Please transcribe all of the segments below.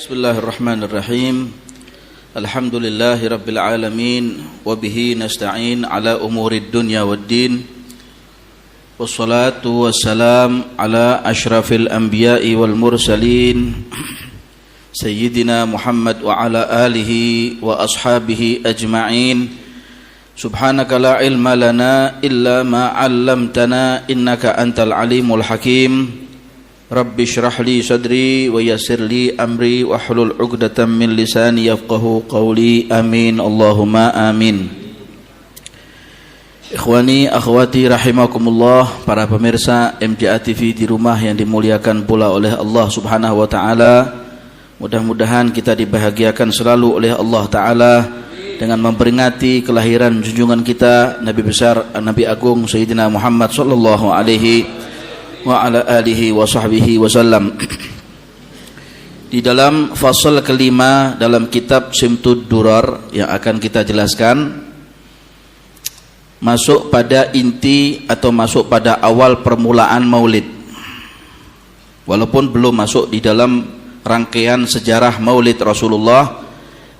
Bismillahirrahmanirrahim. Alhamdulillahi rabbil alamin wa bihi nasta'in ala umurid dunya waddin. Wassalatu wassalam ala asyrafil anbiya'i wal mursalin Sayyidina Muhammad wa ala alihi wa ashabihi ajma'in. Subhanaka la ilma lana illa ma 'allamtana innaka antal alimul hakim. Rabbi syrah li sadri wa yassir li amri wa hlul 'uqdatam min lisani yafqahu qawli. Amin Allahumma amin. Ikhwani akhwati rahimakumullah, para pemirsa MJA TV di rumah yang dimuliakan pula oleh Allah Subhanahu wa taala. Mudah-mudahan kita dibahagiakan selalu oleh Allah taala dengan memperingati kelahiran junjungan kita Nabi besar Nabi agung Sayyidina Muhammad sallallahu alaihi wa ala alihi wa sahbihi wasallam. Di dalam fasal kelima dalam kitab Simtud Durar yang akan kita jelaskan, masuk pada inti atau masuk pada awal permulaan maulid, walaupun belum masuk di dalam rangkaian sejarah maulid Rasulullah,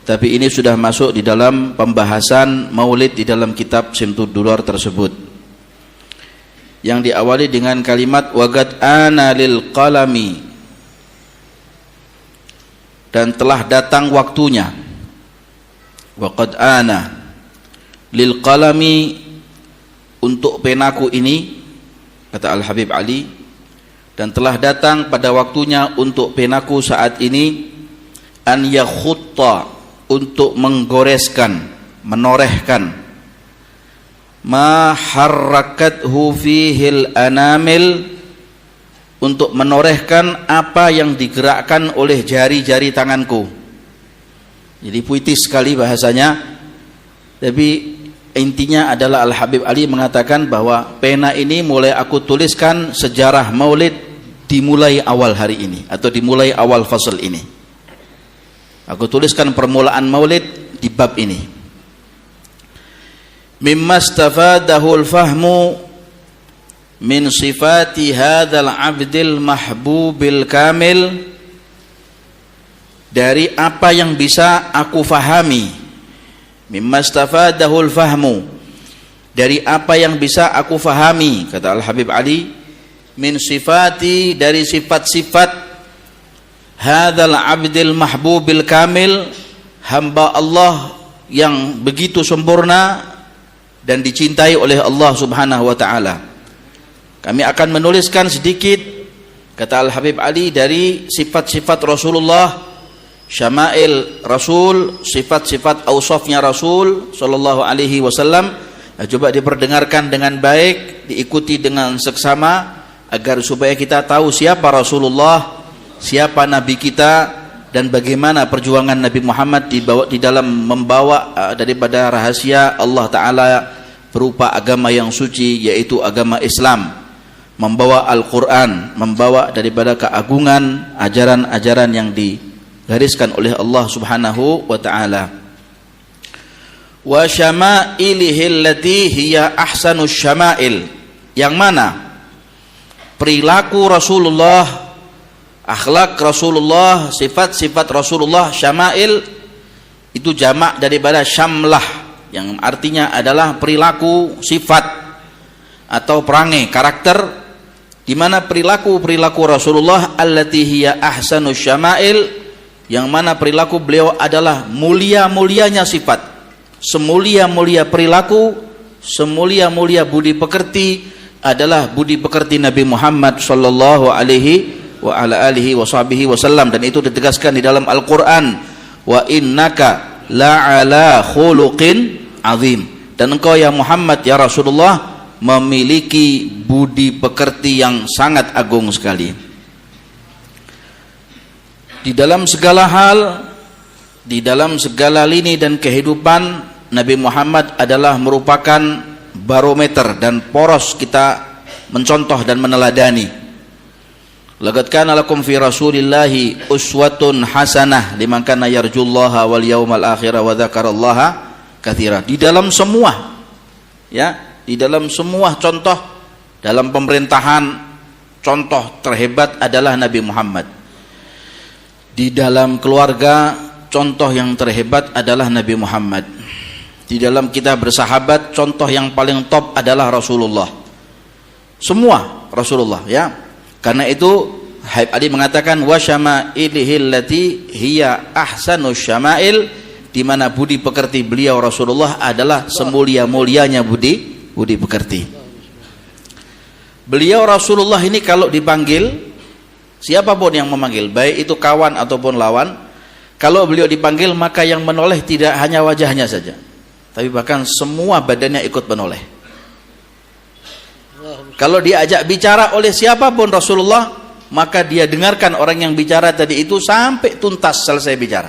tapi ini sudah masuk di dalam pembahasan maulid di dalam kitab Simtud Durar tersebut, yang diawali dengan kalimat waqad ana lil qalami, dan telah datang waktunya. Waqad ana lil qalami, untuk penaku ini, kata Al-Habib Ali, dan telah datang pada waktunya untuk penaku saat ini, an yakhutta, untuk menggoreskan, menorehkan, ma harrakathu fihil anamil, untuk menorehkan apa yang digerakkan oleh jari-jari tanganku. Jadi puitis sekali bahasanya, tapi intinya adalah Al-Habib Ali mengatakan bahwa pena ini mulai aku tuliskan sejarah maulid dimulai awal hari ini, atau dimulai awal fasal ini. Aku tuliskan permulaan maulid di bab ini. Mimma istafadahu al-fahmu min sifati hadzal 'abdil mahbubil kamil, dari apa yang bisa aku fahami. Mimma istafadahu al-fahmu, dari apa yang bisa aku fahami, kata Al-Habib Ali, min sifati, dari sifat-sifat hadzal 'abdil mahbubil kamil, hamba Allah yang begitu sempurna dan dicintai oleh Allah Subhanahu wa taala. Kami akan menuliskan sedikit, kata Al-Habib Ali, dari sifat-sifat Rasulullah, syama'il Rasul, sifat-sifat ausafnya Rasul sallallahu alaihi wasallam. Coba diperdengarkan dengan baik, diikuti dengan seksama, agar supaya kita tahu siapa Rasulullah, siapa nabi kita, dan bagaimana perjuangan Nabi Muhammad di dalam membawa daripada rahasia Allah Ta'ala berupa agama yang suci, yaitu agama Islam, membawa Al-Quran, membawa daripada keagungan ajaran-ajaran yang digariskan oleh Allah Subhanahu wa Ta'ala. Wa syama'ilihi allati hiya ahsanus syama'il, yang mana perilaku Rasulullah, akhlak Rasulullah, sifat-sifat Rasulullah, syama'il itu jamak daripada syamlah, yang artinya adalah perilaku, sifat atau perangai, karakter, di mana perilaku Rasulullah allati hiya ahsanus syama'il, yang mana perilaku beliau adalah mulia-mulianya sifat, semulia-mulia perilaku, semulia-mulia budi pekerti adalah budi pekerti Nabi Muhammad sallallahu alaihi wa ala alihi wa sahbihi wasallam. Dan itu ditegaskan di dalam Al-Quran, wa innaka la'ala khuluqin azim, dan engkau ya Muhammad, ya Rasulullah, memiliki budi pekerti yang sangat agung sekali. Di dalam segala hal, di dalam segala lini dan kehidupan, Nabi Muhammad adalah merupakan barometer dan poros kita mencontoh dan meneladani. Laqad kana lakum fi Rasulillahi uswatun hasanah liman kana yarjullaha wal yawmal akhir wa dzakarallaha katsira. Di dalam semua, ya, di dalam semua contoh dalam pemerintahan, contoh terhebat adalah Nabi Muhammad. Di dalam keluarga, contoh yang terhebat adalah Nabi Muhammad. Di dalam kita bersahabat, contoh yang paling top adalah Rasulullah. Semua Rasulullah, ya. Karena itu Habib Ali mengatakan wa syama'ilihil lati hiya ahsanus syama'il, di mana budi pekerti beliau Rasulullah adalah semulia-mulianya budi pekerti. Beliau Rasulullah ini kalau dipanggil, siapapun yang memanggil, baik itu kawan ataupun lawan, kalau beliau dipanggil maka yang menoleh tidak hanya wajahnya saja, tapi bahkan semua badannya ikut menoleh. Kalau diajak bicara oleh siapapun Rasulullah, maka dia dengarkan orang yang bicara tadi itu sampai tuntas selesai bicara,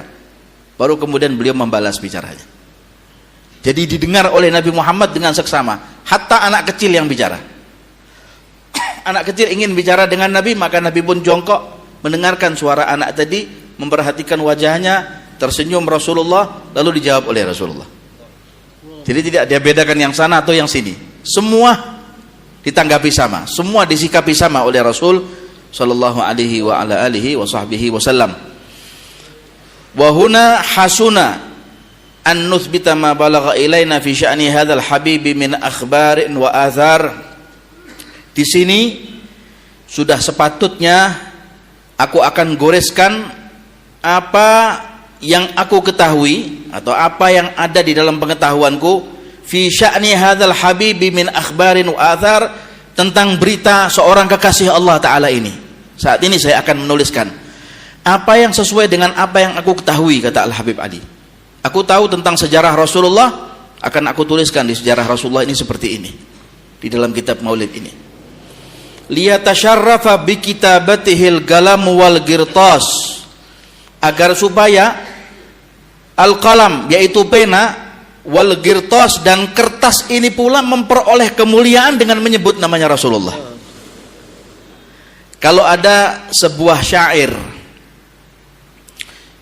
baru kemudian beliau membalas bicaranya. Jadi didengar oleh Nabi Muhammad dengan seksama, hatta anak kecil yang bicara. Anak kecil ingin bicara dengan Nabi, maka Nabi pun jongkok mendengarkan suara anak tadi, memperhatikan wajahnya, tersenyum Rasulullah, lalu dijawab oleh Rasulullah. Jadi tidak dia bedakan yang sana atau yang sini, semua ditanggapi sama, semua disikapi sama oleh Rasul sallallahu alaihi wa ala alihi wa sahbihi wasallam. Wa huna hasuna an nuthbita ma balagha ilaina fi sya'ni hadzal habibi min akhbarin wa athar. Di sini sudah sepatutnya aku akan goreskan apa yang aku ketahui atau apa yang ada di dalam pengetahuanku fi sya'ni hadzal habibi min akhbarin wa athar, tentang berita seorang kekasih Allah Ta'ala ini. Saat ini saya akan menuliskan apa yang sesuai dengan apa yang aku ketahui, kata Al-Habib Ali. Aku tahu tentang sejarah Rasulullah, akan aku tuliskan di sejarah Rasulullah ini seperti ini di dalam kitab Maulid ini. Liyatasharrafa bi kitabatihil galam wal girtas, agar supaya al-qalam yaitu pena, wal girtas dan kertas ini pula memperoleh kemuliaan dengan menyebut namanya Rasulullah. Kalau ada sebuah syair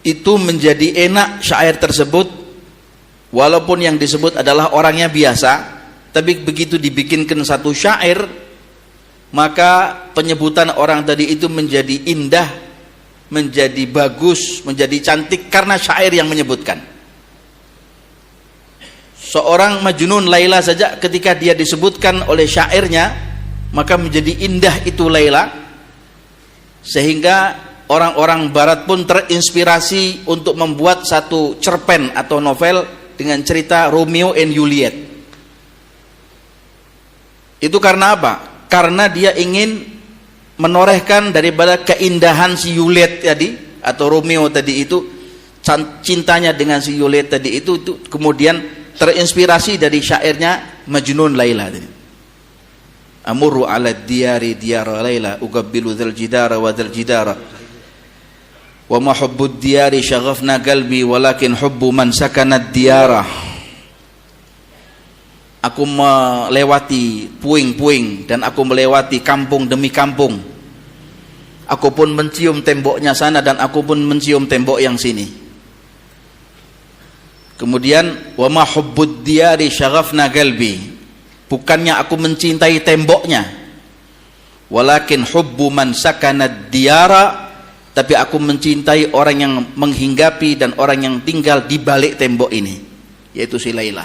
itu menjadi enak syair tersebut, walaupun yang disebut adalah orangnya biasa, tapi begitu dibikinkan satu syair, maka penyebutan orang tadi itu menjadi indah, menjadi bagus, menjadi cantik karena syair yang menyebutkan. Seorang Majnun Laila saja ketika dia disebutkan oleh syairnya, maka menjadi indah itu Laila, sehingga orang-orang barat pun terinspirasi untuk membuat satu cerpen atau novel dengan cerita Romeo and Juliet. Itu karena apa? Karena dia ingin menorehkan daripada keindahan si Juliet tadi atau Romeo tadi itu, cintanya dengan si Juliet tadi itu kemudian terinspirasi dari syairnya Majnun Laila tadi. Amurru ala diyari diyara Laila uqabbilu dzal jidara wa dzal jidara wa ma hubbud diyari syaghafna qalbi walakin hubbu man sakana diyara. Aku melewati puing-puing dan aku melewati kampung demi kampung. Aku pun mencium temboknya sana dan aku pun mencium tembok yang sini. Kemudian wa ma hubbud diyari syaghafna qalbi, bukannya aku mencintai temboknya, walakin hubbu man sakana diyara, tapi aku mencintai orang yang menghinggapi dan orang yang tinggal di balik tembok ini, yaitu si Laila.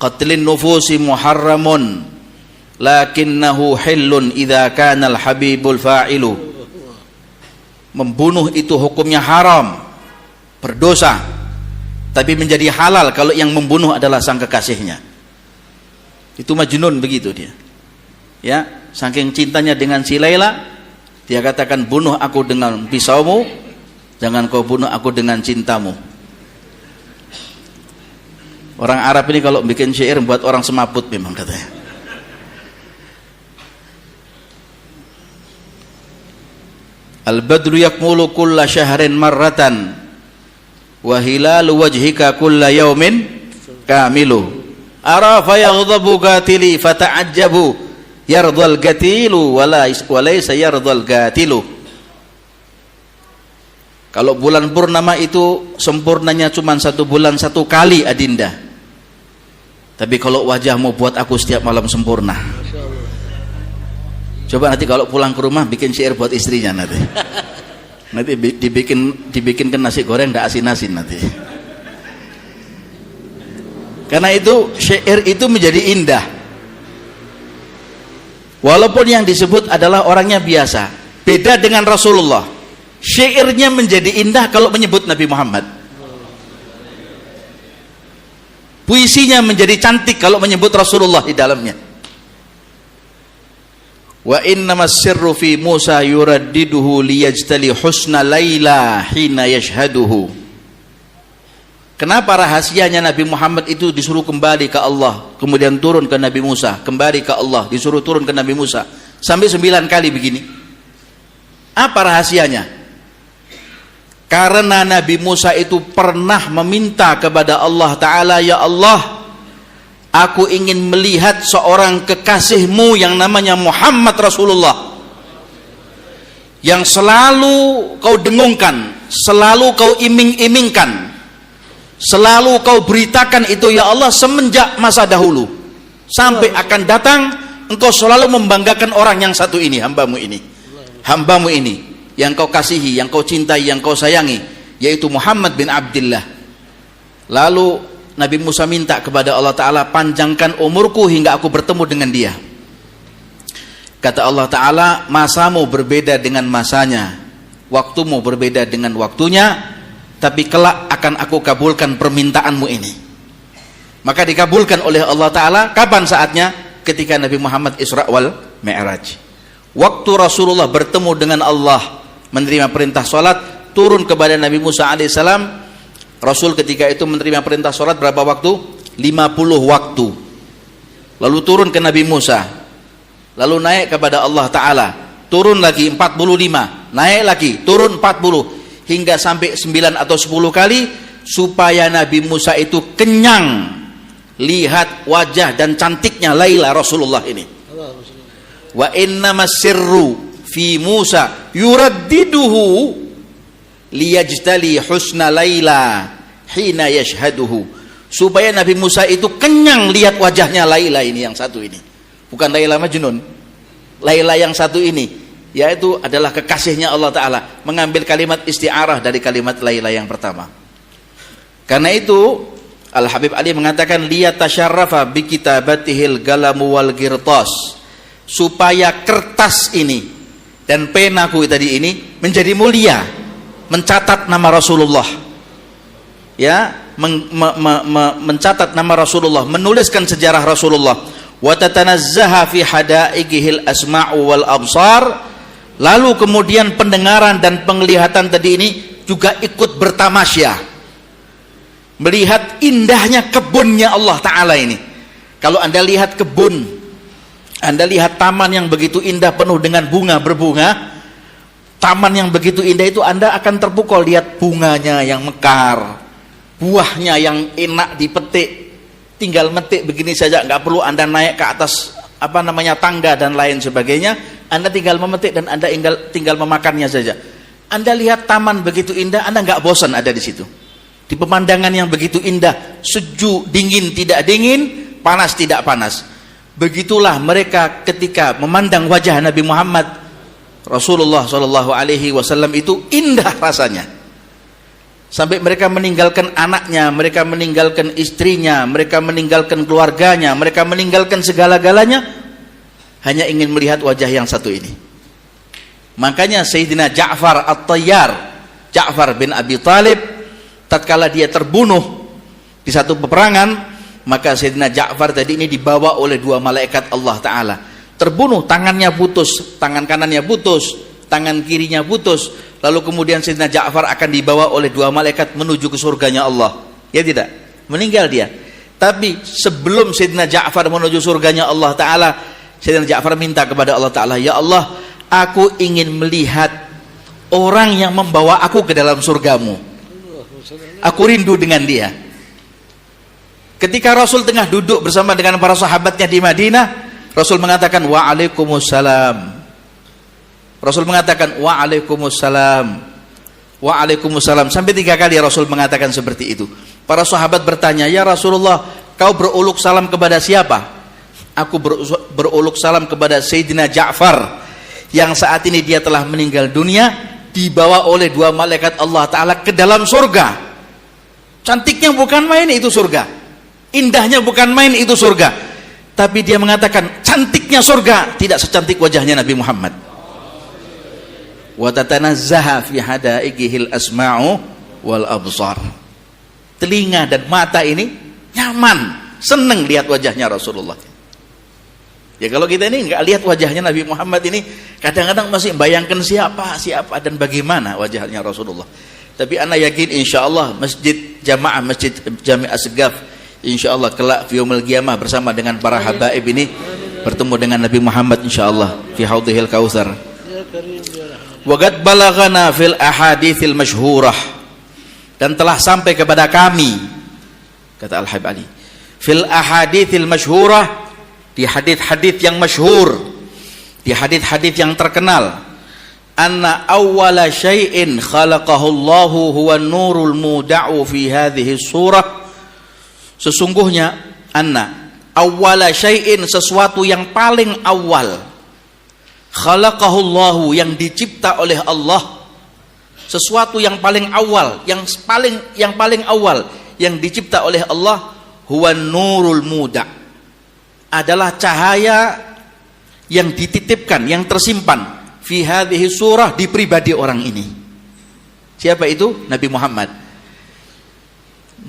Qatlin nufusi muharramun lakinnahu hillun idza kana al-habibul fa'ilu. Membunuh itu hukumnya haram, berdosa, tapi menjadi halal kalau yang membunuh adalah sang kekasihnya. Itu Majnun begitu dia. Ya, saking cintanya dengan si Laila, dia katakan, bunuh aku dengan pisaumu, jangan kau bunuh aku dengan cintamu. Orang Arab ini kalau bikin syair buat orang semaput memang katanya. Al-badru yakmulu kulla syahrin marratan wa hilalu wajhika kulla yaumin kamilu. Ara fa yaghdabu qatili fata'ajjabu yardal qatilu wa laysa yardal qatilu. Kalau bulan purnama itu sempurnanya cuma 1 bulan 1 kali adinda. Tapi kalau wajahmu buat aku setiap malam sempurna. Coba nanti kalau pulang ke rumah bikin syair buat istrinya nanti. Nanti dibikinkan nasi goreng nggak asin-asin nanti. Karena itu syair itu menjadi indah. Walaupun yang disebut adalah orangnya biasa, beda dengan Rasulullah. Syairnya menjadi indah kalau menyebut Nabi Muhammad. Puisinya menjadi cantik kalau menyebut Rasulullah di dalamnya. Wa innamas sirru fi Musa yuraddiduhu liyajtali husna laila hina yashhaduhu. Kenapa rahasianya Nabi Muhammad itu disuruh kembali ke Allah, kemudian turun ke Nabi Musa, kembali ke Allah, disuruh turun ke Nabi Musa, sampai 9 kali begini? Apa rahasianya? Karena Nabi Musa itu pernah meminta kepada Allah Ta'ala, ya Allah, aku ingin melihat seorang kekasihmu yang namanya Muhammad Rasulullah, yang selalu kau dengungkan, selalu kau iming-imingkan, selalu kau beritakan itu ya Allah semenjak masa dahulu sampai akan datang. Engkau selalu membanggakan orang yang satu ini, hambamu ini yang kau kasihi, yang kau cintai, yang kau sayangi, yaitu Muhammad bin Abdullah. Lalu Nabi Musa minta kepada Allah Ta'ala, panjangkan umurku hingga aku bertemu dengan dia. Kata Allah Ta'ala, masamu berbeda dengan masanya, waktumu berbeda dengan waktunya, tapi kelak akan aku kabulkan permintaanmu ini. Maka dikabulkan oleh Allah Ta'ala. Kapan saatnya? Ketika Nabi Muhammad Isra wal Mi'raj. Waktu Rasulullah bertemu dengan Allah, menerima perintah sholat, turun kepada Nabi Musa alaihissalam. Rasul ketika itu menerima perintah sholat berapa waktu? 50 waktu. Lalu turun ke Nabi Musa, lalu naik kepada Allah Ta'ala, turun lagi 45, naik lagi, turun 40, hingga sampai 9 atau 10 kali, supaya Nabi Musa itu kenyang lihat wajah dan cantiknya Laila Rasulullah ini. Wa innamas sirru fi Musa yuraddiduhu liyajtali husna Laila hina yashhaduhu. Supaya Nabi Musa itu kenyang lihat wajahnya Laila ini, yang satu ini. Bukan Laila Majnun, Laila yang satu ini, yaitu adalah kekasihnya Allah Ta'ala. Mengambil kalimat isti'arah dari kalimat Laila yang pertama. Karena itu Al-Habib Ali mengatakan liyatasharrafa bikitabatihil galamu wal girtas, supaya kertas ini dan penaku tadi ini menjadi mulia, mencatat nama Rasulullah, ya, mencatat nama Rasulullah, menuliskan sejarah Rasulullah. Wa tatanazzaha fi hadaiqihil asma'u wal absar. Lalu kemudian pendengaran dan penglihatan tadi ini juga ikut bertamasya, melihat indahnya kebunnya Allah Ta'ala ini. Kalau Anda lihat kebun, Anda lihat taman yang begitu indah penuh dengan bunga berbunga, taman yang begitu indah itu Anda akan terpukau lihat bunganya yang mekar, buahnya yang enak dipetik, tinggal metik begini saja, nggak perlu Anda naik ke atas tangga dan lain sebagainya. Anda tinggal memetik dan Anda tinggal memakannya saja. Anda lihat taman begitu indah, Anda nggak bosan ada di situ. Di pemandangan yang begitu indah, sejuk, dingin, tidak dingin, panas, tidak panas. Begitulah mereka ketika memandang wajah Nabi Muhammad Rasulullah SAW itu indah rasanya. Sampai mereka meninggalkan anaknya, mereka meninggalkan istrinya, mereka meninggalkan keluarganya, mereka meninggalkan segala-galanya, hanya ingin melihat wajah yang satu ini. Makanya Sayyidina Ja'far At-Tayyar, Ja'far bin Abi Talib, tatkala dia terbunuh di satu peperangan, maka Sayyidina Ja'far tadi ini dibawa oleh 2 malaikat Allah Ta'ala. Terbunuh, tangannya putus, tangan kanannya putus, tangan kirinya putus. Lalu kemudian Sayyidina Ja'far akan dibawa oleh 2 malaikat menuju ke surganya Allah. Ya tidak? Meninggal dia. Tapi sebelum Sayyidina Ja'far menuju surganya Allah Ta'ala, Sayyidina Ja'far minta kepada Allah Ta'ala, ya Allah, aku ingin melihat orang yang membawa aku ke dalam surgamu. Aku rindu dengan dia. Ketika Rasul tengah duduk bersama dengan para sahabatnya di Madinah, Rasul mengatakan wa'alaikumussalam. Rasul mengatakan wa'alaikumussalam, wa'alaikumussalam, sampai 3 kali Rasul mengatakan seperti itu. Para sahabat bertanya, ya Rasulullah, kau beruluk salam kepada siapa? Aku beruluk salam kepada Sayyidina Ja'far, yang saat ini dia telah meninggal dunia, dibawa oleh dua malaikat Allah Ta'ala ke dalam surga. Cantiknya bukan main itu surga, indahnya bukan main itu surga. Tapi dia mengatakan cantiknya surga tidak secantik wajahnya Nabi Muhammad. Wa tatanazzaha fi hadaiqihil asma'u wal absar. Telinga dan mata ini nyaman, senang lihat wajahnya Rasulullah. Ya kalau kita ini nggak lihat wajahnya Nabi Muhammad ini, kadang-kadang masih bayangkan siapa dan bagaimana wajahnya Rasulullah. Tapi ana yakin insyaallah masjid jamaah, masjid Jami' Asgaf insyaallah kelak fi yaumil qiyamah bersama dengan para habaib ini bertemu dengan Nabi Muhammad insyaallah fi haudhil kautsar. Wa qad balaghana fil ahaditsil masyhurah, dan telah sampai kepada kami, kata Al-Habib Ali, fil ahaditsil masyhurah, di hadits-hadits yang masyhur, di hadits-hadits yang terkenal, anna awwala syai'in khalaqahu Allahu huwa nurul muda'u fi hadhihi surah. Sesungguhnya anna awwala syai'in, sesuatu yang paling awal, khalaqahu Allahu, yang dicipta oleh Allah, sesuatu yang paling awal, yang paling awal yang dicipta oleh Allah, huwa nurul muda', adalah cahaya yang dititipkan, yang tersimpan fi hadhihi surah, di pribadi orang ini. Siapa itu? Nabi Muhammad.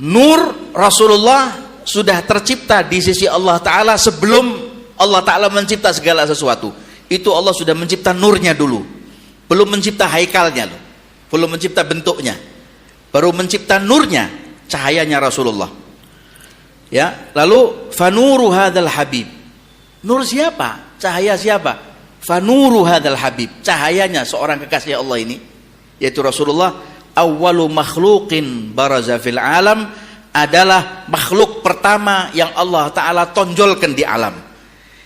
Nur Rasulullah sudah tercipta di sisi Allah Ta'ala sebelum Allah Ta'ala mencipta segala sesuatu. Itu Allah sudah mencipta nurnya dulu, belum mencipta haikalnya loh, belum mencipta bentuknya, baru mencipta nurnya, cahayanya Rasulullah. Ya, lalu fanuru hadzal habib. Nur siapa? Cahaya siapa? Fanuru hadzal habib, cahayanya seorang kekasih Allah ini, yaitu Rasulullah. Awwalu makhluqin baraza fil alam, adalah makhluk pertama yang Allah Ta'ala tonjolkan di alam,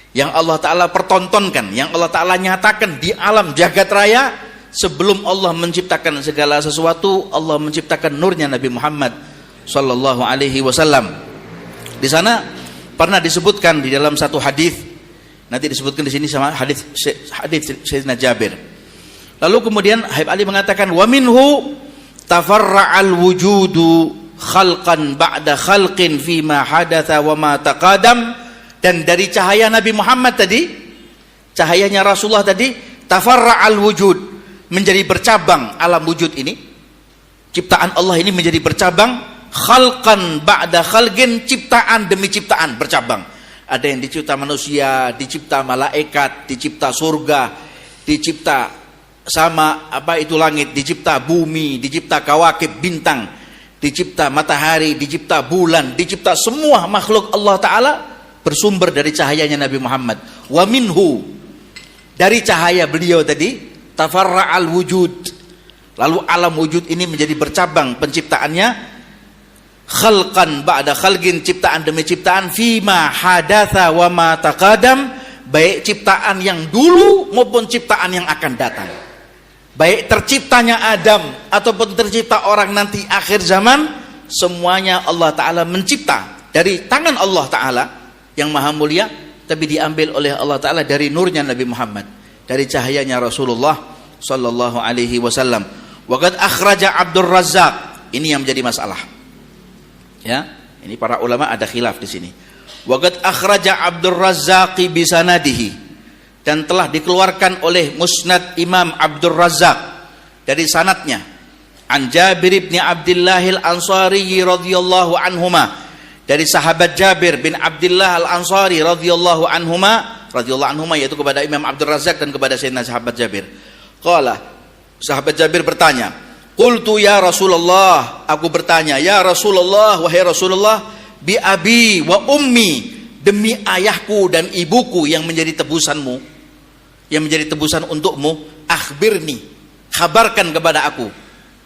yang Allah Ta'ala pertontonkan, yang Allah Ta'ala nyatakan di alam jagat raya. Sebelum Allah menciptakan segala sesuatu, Allah menciptakan nurnya Nabi Muhammad sallallahu alaihi wasallam. Di sana pernah disebutkan di dalam satu hadis, nanti disebutkan di sini sama hadis Sayyidina Jabir. Lalu kemudian Habib Ali mengatakan, wa minhu tafarra'al wujudu khalqan ba'da khalqin fima hadatha wa ma taqadam. Dan dari cahaya Nabi Muhammad tadi, cahayanya Rasulullah tadi, tafarra'al wujud, menjadi bercabang alam wujud ini, ciptaan Allah ini menjadi bercabang. Khalqan ba'da khalqin, ciptaan demi ciptaan bercabang. Ada yang dicipta manusia, dicipta malaikat, dicipta surga, dicipta sama apa itu langit, dicipta bumi, dicipta kawakib bintang, dicipta matahari, dicipta bulan, dicipta semua makhluk Allah Ta'ala bersumber dari cahayanya Nabi Muhammad. Wa minhu, dari cahaya beliau tadi, tafarra'al wujud, lalu alam wujud ini menjadi bercabang penciptaannya. Khalqan ba'da khalqin, ciptaan demi ciptaan, fima hadatha wa ma taqadam, baik ciptaan yang dulu maupun ciptaan yang akan datang, baik terciptanya Adam ataupun tercipta orang nanti akhir zaman, semuanya Allah Ta'ala mencipta dari tangan Allah Ta'ala yang maha mulia, tapi diambil oleh Allah Ta'ala dari nurnya Nabi Muhammad, dari cahayanya Rasulullah sallallahu alaihi wasallam. Wa qad akhraja Abdul Razzaq, ini yang menjadi masalah. Ya, ini para ulama ada khilaf di sini. Wa qad akhraja Abdul Razzaq bi sanadihi, dan telah dikeluarkan oleh Musnad Imam Abdul Razzaq dari sanadnya, an Jabir bin Abdullah al-Ansari radhiyallahu anhuma, dari sahabat Jabir bin Abdullah al-Ansari radhiyallahu anhuma, yaitu kepada Imam Abdul Razzaq dan kepada Sayyidina sahabat Jabir. Qala, sahabat Jabir bertanya, qultu ya Rasulullah, aku bertanya, ya Rasulullah, wahai Rasulullah, bi abi wa ummi, demi ayahku dan ibuku yang menjadi tebusanmu, yang menjadi tebusan untukmu, akhbirni, kabarkan kepada aku,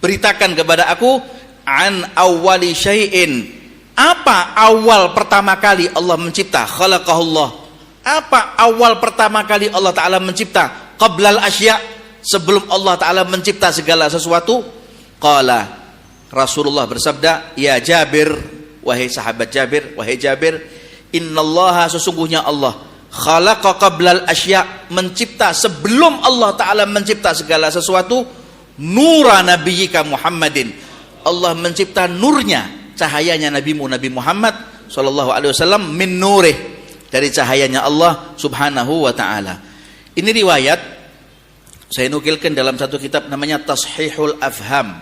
beritakan kepada aku, an awwali syai'in, apa awal pertama kali Allah mencipta, khalaqahullah, apa awal pertama kali Allah Ta'ala mencipta, qablal asya', sebelum Allah Ta'ala mencipta segala sesuatu. Qala, Rasulullah bersabda, ya Jabir, wahai sahabat Jabir, wahai Jabir, innallaha, sesungguhnya Allah, khalaqa qablal asya', mencipta sebelum Allah Ta'ala mencipta segala sesuatu, nura nabiyyika Muhammadin. Allah mencipta nurnya, cahayanya nabimu Nabi Muhammad sallallahu alaihi wasallam, min nurih, dari cahayanya Allah Subhanahu wa taala. Ini riwayat saya nukilkan dalam satu kitab namanya Tashihul Afham,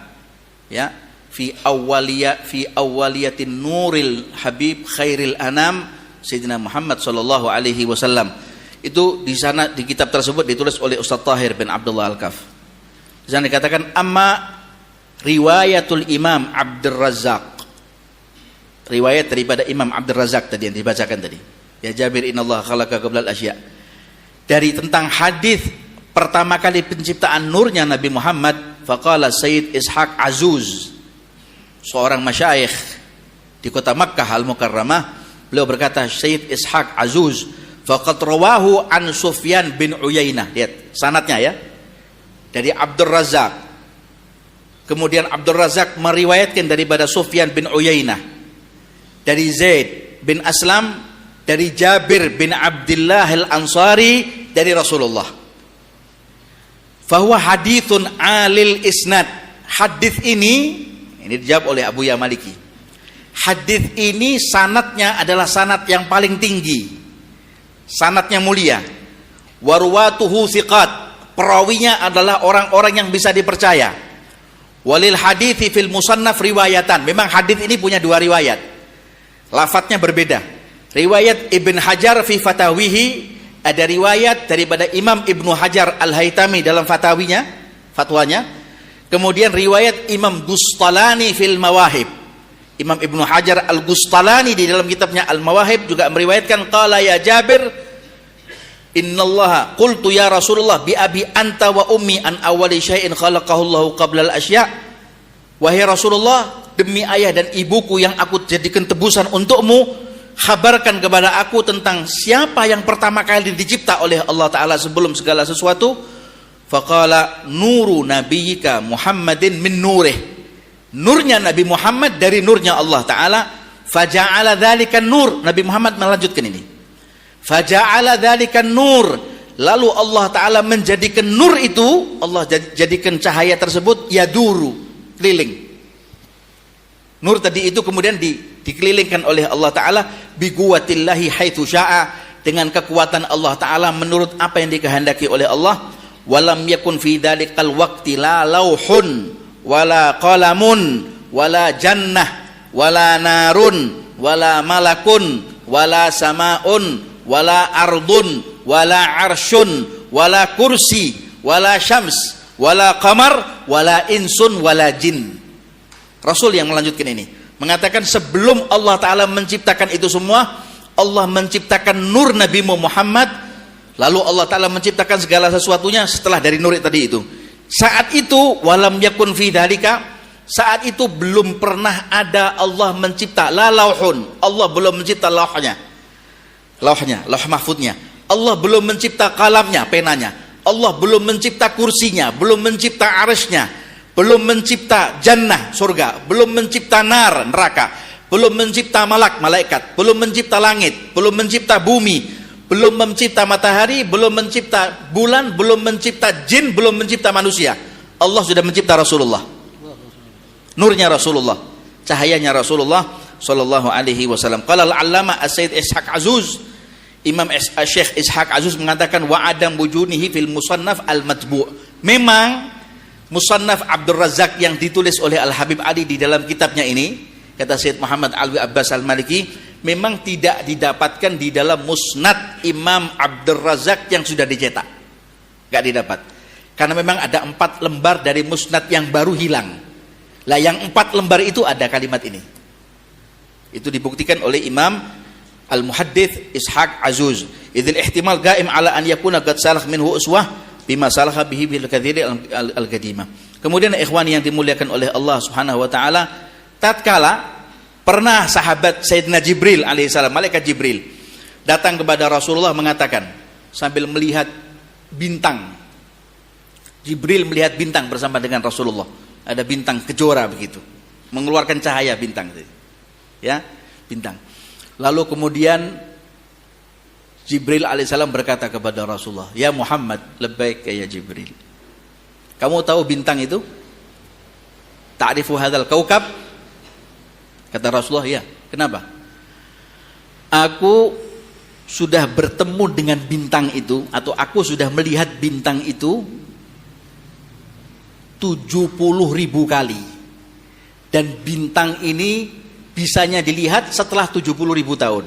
ya, fi awwaliyatin nuril habib khairil anam Sayyidina Muhammad sallallahu alaihi wasallam. Itu di sana, di kitab tersebut ditulis oleh Ustaz Tahir bin Abdullah Al-Kaf. Di sana dikatakan amma riwayatul Imam Abdul Razzaq, riwayat daripada Imam Abdul Razzaq tadi yang dibacakan tadi, ya Jabir innallaha khalaqa qablal asya, dari tentang hadis pertama kali penciptaan nurnya Nabi Muhammad. Faqala Sayyid Ishaq Azuz, seorang masyayikh di kota Makkah Al-Mukarramah, beliau berkata, Sayyid Ishaq Azuz, faqad rawahu an Sufyan bin Uyainah. Lihat sanadnya ya, dari Abdul Razzaq. Kemudian Abdul Razzaq meriwayatkan daripada Sufyan bin Uyainah, dari Zaid bin Aslam, dari Jabir bin Abdullah Al-Ansari, dari Rasulullah. Fahuwa hadithun alil isnad. Hadith ini dijawab oleh Abu Ya Maliki. Hadith ini sanatnya adalah sanat yang paling tinggi, sanatnya mulia. Warwatuhu thiqat, perawinya adalah orang-orang yang bisa dipercaya. Walil hadithi fil musannaf riwayatan, memang hadith ini punya dua riwayat, lafadznya berbeda. Riwayat Ibn Hajar fi fatawihi, ada riwayat daripada Imam Ibnu Hajar Al-Haytami dalam fatwanya. Kemudian riwayat Imam Gustalani fil Mawahib, Imam Ibnu Hajar Al-Gustalani di dalam kitabnya Al-Mawahib juga meriwayatkan, qala ya Jabir innallaha qultu ya Rasulullah bi abi anta wa ummi an awwali syai'in khalaqahu Allahu qabla al-asya. Wahai Rasulullah, demi ayah dan ibuku yang aku jadikan tebusan untukmu, khabarkan kepada aku tentang siapa yang pertama kali dicipta oleh Allah Ta'ala sebelum segala sesuatu. Faqala nuru nabiyyika Muhammadin min nurih, nurnya Nabi Muhammad dari nurnya Allah Ta'ala. Faja'ala dhalikan nur, Nabi Muhammad melanjutkan ini, faja'ala dhalikan nur, lalu Allah Ta'ala menjadikan nur itu, Allah jadikan cahaya tersebut yaduru, keliling. Nur tadi itu kemudian dikelilingkan oleh Allah Ta'ala biguwatillahi haitsu sya'a, dengan kekuatan Allah Ta'ala menurut apa yang dikehendaki oleh Allah. Walam yakun fi dzalikal waqti la lauhun wala qalamun wala jannah wala narun wala malakun wala samaun wala ardun wala arsyun wala kursi wala syams wala qamar wala insun wala jin. Rasul yang melanjutkan ini mengatakan, sebelum Allah Ta'ala menciptakan itu semua, Allah menciptakan nur Nabi Muhammad, lalu Allah Ta'ala menciptakan segala sesuatunya setelah dari nur tadi itu. Saat itu walam yakun fi dzalika, saat itu belum pernah ada Allah mencipta la lauhun, Allah belum mencipta lauhnya, lauh mahfudnya, Allah belum mencipta kalamnya, penanya, Allah belum mencipta kursinya, belum mencipta arsy-Nya, belum mencipta jannah, surga, belum mencipta nar, neraka, belum mencipta malaikat, belum mencipta langit, belum mencipta bumi, belum mencipta matahari, belum mencipta bulan, belum mencipta jin, belum mencipta manusia. Allah sudah mencipta Rasulullah, nurnya Rasulullah, cahayanya Rasulullah sallallahu alaihi wasallam. Qala al-allama as-sayyid Ishaq Azuz, Imam Syekh Ishaq Azuz mengatakan, wa adam wujunihi fil musannaf al-matbu', memang Musannaf Abdul Razzaq yang ditulis oleh Al-Habib Ali di dalam kitabnya ini, kata Syed Muhammad Alwi Abbas Al-Maliki, memang tidak didapatkan di dalam Musnad Imam Abdul Razzaq yang sudah dicetak, gak didapat, karena memang ada 4 lembar dari Musnad yang baru hilang. Lah yang 4 lembar itu ada kalimat ini, itu dibuktikan oleh Imam Al-Muhaddits Ishaq Azuz, idzil ihtimal gaim ala an yakuna qad salah minhu uswah bima salaha bihi bil katsiri al-qadimah. Kemudian ikhwan yang dimuliakan oleh Allah Subhanahu wa taala, tatkala pernah sahabat Sayyidina Jibril alaihissalam, malaikat Jibril datang kepada Rasulullah mengatakan sambil melihat bintang. Jibril melihat bintang bersama dengan Rasulullah. Ada bintang kejora begitu, mengeluarkan cahaya bintang itu. Ya, bintang. Lalu kemudian Jibril alaihissalam berkata kepada Rasulullah, ya Muhammad, labbaik ya Jibril. Kamu tahu bintang itu? Ta'rifu hadzal kaukab? Kata Rasulullah, ya. Kenapa? Aku sudah bertemu dengan bintang itu, atau aku sudah melihat bintang itu 70.000 kali. Dan bintang ini bisanya dilihat setelah 70.000 tahun.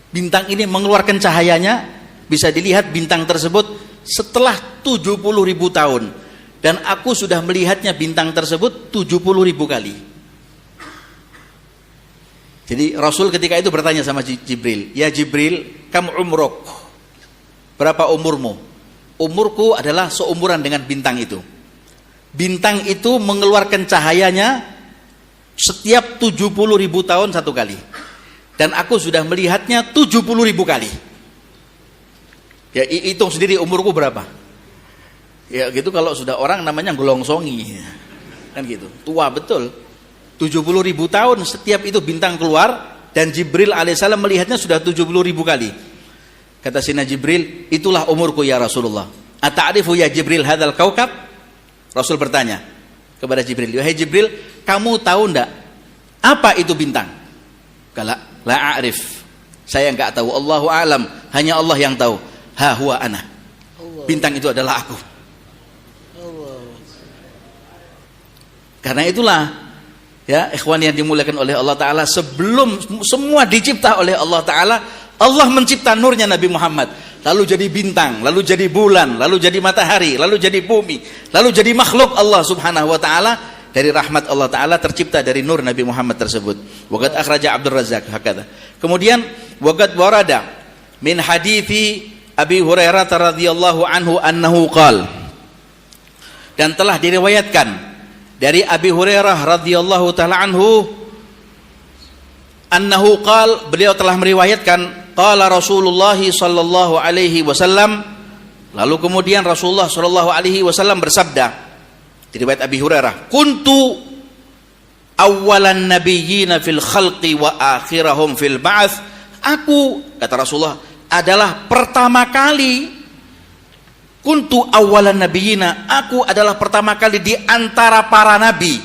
Bintang ini mengeluarkan cahayanya, bisa dilihat bintang tersebut setelah 70.000 tahun. Dan aku sudah melihatnya bintang tersebut 70.000 kali. Jadi Rasul ketika itu bertanya sama Jibril, ya Jibril, kam umruk, berapa umurmu? Umurku adalah seumuran dengan bintang itu. Bintang itu mengeluarkan cahayanya setiap 70.000 tahun satu kali. Dan aku sudah melihatnya 70.000 kali. Ya hitung sendiri umurku berapa. Ya gitu, kalau sudah orang namanya golongsongi. Kan gitu, tua betul. 70.000 tahun setiap itu bintang keluar, dan Jibril alaihissalam melihatnya sudah 70.000 kali. Kata Sina Jibril, itulah umurku ya Rasulullah. Ata'rifu ya Jibril hadzal kaukab? Rasul bertanya kepada Jibril, wahai Jibril, kamu tahu enggak apa itu bintang? Kala la a'rif, saya enggak tahu, Allahu a'lam, hanya Allah yang tahu. Ha huwa ana, bintang itu adalah aku. Karena itulah ya ikhwan yang dimuliakan oleh Allah Ta'ala, sebelum semua dicipta oleh Allah Ta'ala, Allah mencipta nurnya Nabi Muhammad, lalu jadi bintang, lalu jadi bulan, lalu jadi matahari, lalu jadi bumi, lalu jadi makhluk Allah Subhanahu wa Ta'ala. Dari rahmat Allah Ta'ala tercipta dari nur Nabi Muhammad tersebut. Waqad akhraja Abdul Razzaq hakadha. Kemudian waqad warada min hadithi Abi Hurairah radhiyallahu anhu annahu qala, dan telah diriwayatkan dari Abi Hurairah radhiyallahu taala anhu annahu qala, beliau telah meriwayatkan, qala Rasulullah sallallahu alaihi wasallam, lalu kemudian Rasulullah sallallahu alaihi wasallam bersabda, diriwayat Abi Hurairah, kuntu awwalan nabiyyina fil khalqi wa akhirahum fil ba'ats. Aku, kata Rasulullah, adalah pertama kali, kuntu awalan nabiyina, aku adalah pertama kali di antara para nabi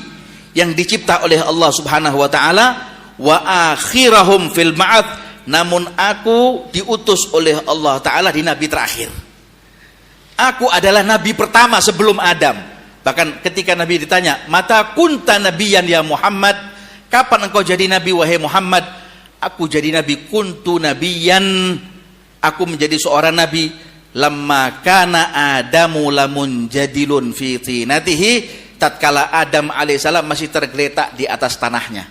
yang dicipta oleh Allah Subhanahu wa Ta'ala, wa akhirahum fil ma'ad, namun aku diutus oleh Allah Ta'ala di nabi terakhir. Aku adalah nabi pertama sebelum Adam. Bahkan ketika Nabi ditanya, mata kunta nabiyan ya Muhammad, kapan engkau jadi nabi wahai Muhammad? Aku jadi nabi, kuntu nabiyan, aku menjadi seorang nabi lamma kana Adamu lamun jadilun fi tinatihi, tatkala Adam alaihissalam masih tergeletak di atas tanahnya,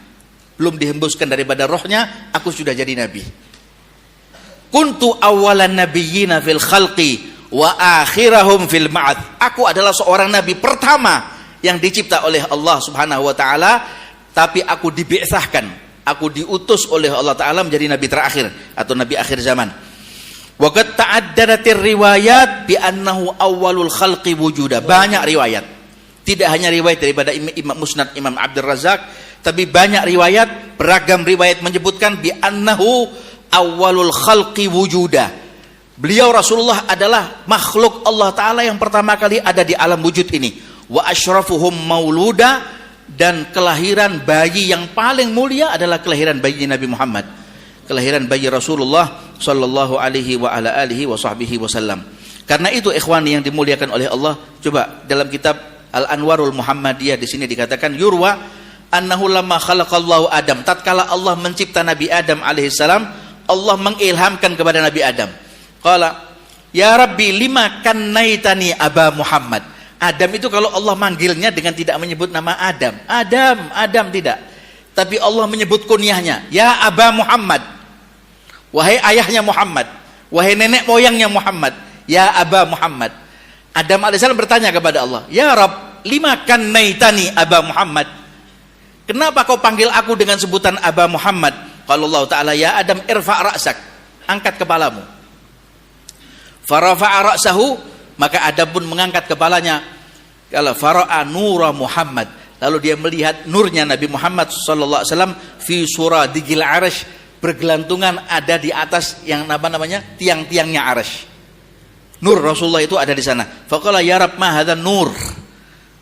belum dihembuskan daripada rohnya, aku sudah jadi nabi. Kuntu awalan nabiyyina fil khalqi wa akhirahum fil ma'ad, aku adalah seorang nabi pertama yang dicipta oleh Allah Subhanahu wa Ta'ala, tapi aku dibi'tsahkan, aku diutus oleh Allah Ta'ala menjadi nabi terakhir atau nabi akhir zaman. Wa qad ta'addadatir riwayat bi annahu awwalul khalqi wujuda. Banyak riwayat, tidak hanya riwayat daripada Imam Musnad Imam Abdul Razzaq, tapi banyak riwayat, beragam riwayat menyebutkan bi annahu awwalul khalqi wujuda. Beliau Rasulullah adalah makhluk Allah Ta'ala yang pertama kali ada di alam wujud ini. Wa asyrafuhum mauluda, dan kelahiran bayi yang paling mulia adalah kelahiran bayi Nabi Muhammad, kelahiran bayi Rasulullah sallallahu alaihi wa ala alihi wa sahbihi wasallam. Karena itu ikhwan yang dimuliakan oleh Allah, coba dalam kitab Al-Anwarul Muhammadiyah di sini dikatakan, yurwa annahu lamma khalaqallahu Adam, tatkala Allah mencipta Nabi Adam alaihissalam, Allah mengilhamkan kepada Nabi Adam, qala ya Rabbi lima kannaitani Aba Muhammad. Adam itu kalau Allah manggilnya dengan tidak menyebut nama Adam, Adam tidak, tapi Allah menyebut kunyahnya, ya Aba Muhammad, wahai ayahnya Muhammad, wahai nenek moyangnya Muhammad, ya Aba Muhammad. Adam alaihissalam bertanya kepada Allah, ya Rabb lima kannaitani Aba Muhammad, kenapa kau panggil aku dengan sebutan Aba Muhammad? Qala Allah Ta'ala, ya Adam irfa' ra'sak, angkat kepalamu. Farafa'a ra'sahu, maka Adam pun mengangkat kepalanya. Kala fara'a nura Muhammad, lalu dia melihat nurnya Nabi Muhammad sallallahu alaihi wasallam fi suradil arsy, bergelantungan ada di atas yang apa namanya tiang-tiangnya arsy. Nur Rasulullah itu ada di sana. Faqala ya Rabb ma hadzal nur?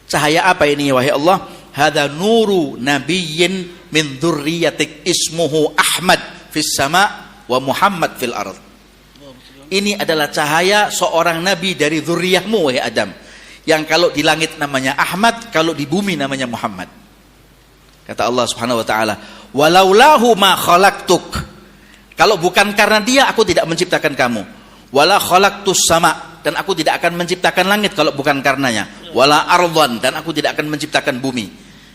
Cahaya apa ini wahai Allah? Hadza nuru nabiyyin min dzurriyyatik ismuhu Ahmad fis sama wa Muhammad fil ard. Ini adalah cahaya seorang nabi dari zuriyahmu wahai Adam. Yang kalau di langit namanya Ahmad, kalau di bumi namanya Muhammad. Kata Allah Subhanahu wa taala, "Walaulahu ma khalaqtuk." Kalau bukan karena dia aku tidak menciptakan kamu. Wala khalaqtus sama, dan aku tidak akan menciptakan langit kalau bukan karenanya. Wala ardhan, dan aku tidak akan menciptakan bumi.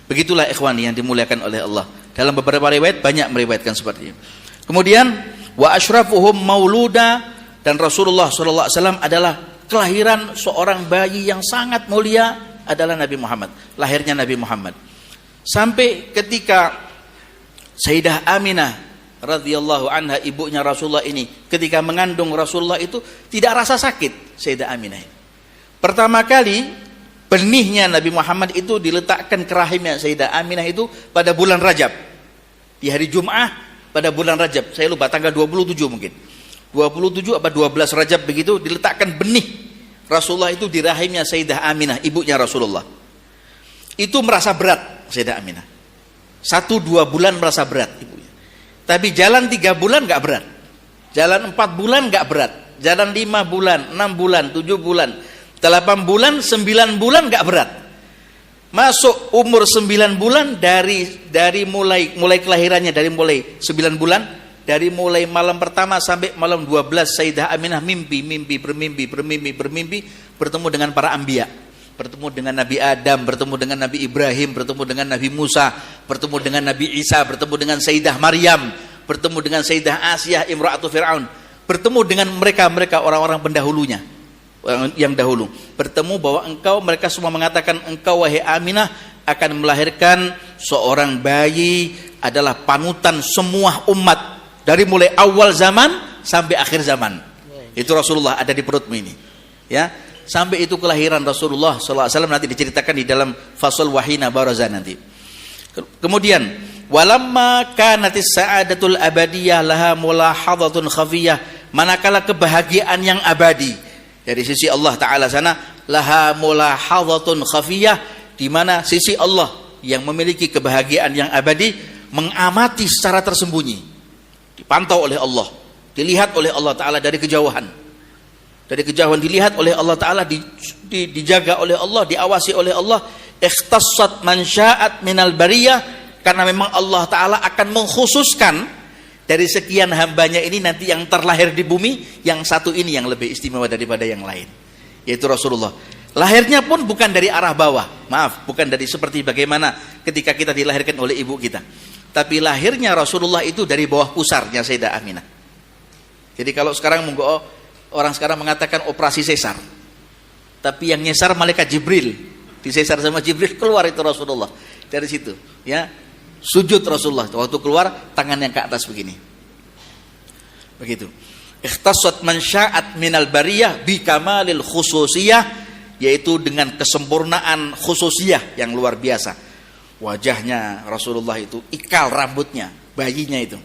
Begitulah ikhwani yang dimuliakan oleh Allah. Dalam beberapa riwayat banyak meriwayatkan seperti itu. Kemudian wa asyrafuhum mauluda, dan Rasulullah sallallahu alaihi wasallam adalah kelahiran seorang bayi yang sangat mulia adalah Nabi Muhammad. Lahirnya Nabi Muhammad. Sampai ketika Sayyidah Aminah radhiyallahu anha, ibunya Rasulullah ini, ketika mengandung Rasulullah itu tidak rasa sakit Sayyidah Aminah. Pertama kali benihnya Nabi Muhammad itu diletakkan ke rahimnya Sayyidah Aminah itu pada bulan Rajab. Di hari Jum'ah pada bulan Rajab. Saya lupa tanggal 27 mungkin. 27 apa 12 Rajab begitu, diletakkan benih Rasulullah itu di rahimnya Sayyidah Aminah, ibunya Rasulullah. Itu merasa berat Sayyidah Aminah. 1-2 bulan merasa berat ibunya. Tapi jalan 3 bulan gak berat. Jalan 4 bulan gak berat. Jalan 5 bulan, 6 bulan, 7 bulan, 8 bulan, 9 bulan gak berat. Masuk umur 9 bulan dari mulai kelahirannya, dari mulai 9 bulan, dari mulai malam pertama sampai malam 12 Sayyidah Aminah bermimpi bertemu dengan para anbiya, bertemu dengan Nabi Adam, bertemu dengan Nabi Ibrahim, bertemu dengan Nabi Musa, bertemu dengan Nabi Isa, bertemu dengan Sayyidah Maryam, bertemu dengan Sayyidah Asiyah imra'atu Fir'aun, bertemu dengan mereka orang-orang pendahulunya yang dahulu, bertemu bahwa mereka semua mengatakan engkau wahai Aminah akan melahirkan seorang bayi adalah panutan semua umat dari mulai awal zaman sampai akhir zaman. Itu Rasulullah ada di perutmu ini, ya. Sampai itu kelahiran Rasulullah SAW nanti diceritakan di dalam fasal wahina barazah nanti. Kemudian walamma kanatis sa'adatul abadiyah laha mulahadhatun khafiyah, manakala kebahagiaan yang abadi dari sisi Allah Ta'ala sana, laha mulahadhatun khafiyah, di mana sisi Allah yang memiliki kebahagiaan yang abadi mengamati secara tersembunyi, dipantau oleh Allah, dilihat oleh Allah Ta'ala dari kejauhan. Dari kejauhan dilihat oleh Allah Ta'ala, dijaga oleh Allah, diawasi oleh Allah. Ikhtassat man sya'at minal bariyah, karena memang Allah Ta'ala akan mengkhususkan dari sekian hambanya ini nanti yang terlahir di bumi, yang satu ini yang lebih istimewa daripada yang lain, yaitu Rasulullah. Lahirnya pun bukan dari arah bawah, bukan dari seperti bagaimana ketika kita dilahirkan oleh ibu kita, tapi lahirnya Rasulullah itu dari bawah pusarnya Sayyidah Aminah. Jadi kalau sekarang orang sekarang mengatakan operasi sesar, tapi yang nyesar malaikat Jibril, disesar sama Jibril, keluar itu Rasulullah dari situ, ya. Sujud Rasulullah waktu keluar, tangan yang ke atas begini, begitu. Ikhtassat man sya'at minal bariyah bi kamalil khususiyah, yaitu dengan kesempurnaan khususiyah yang luar biasa. Wajahnya Rasulullah itu ikal, rambutnya, bayinya itu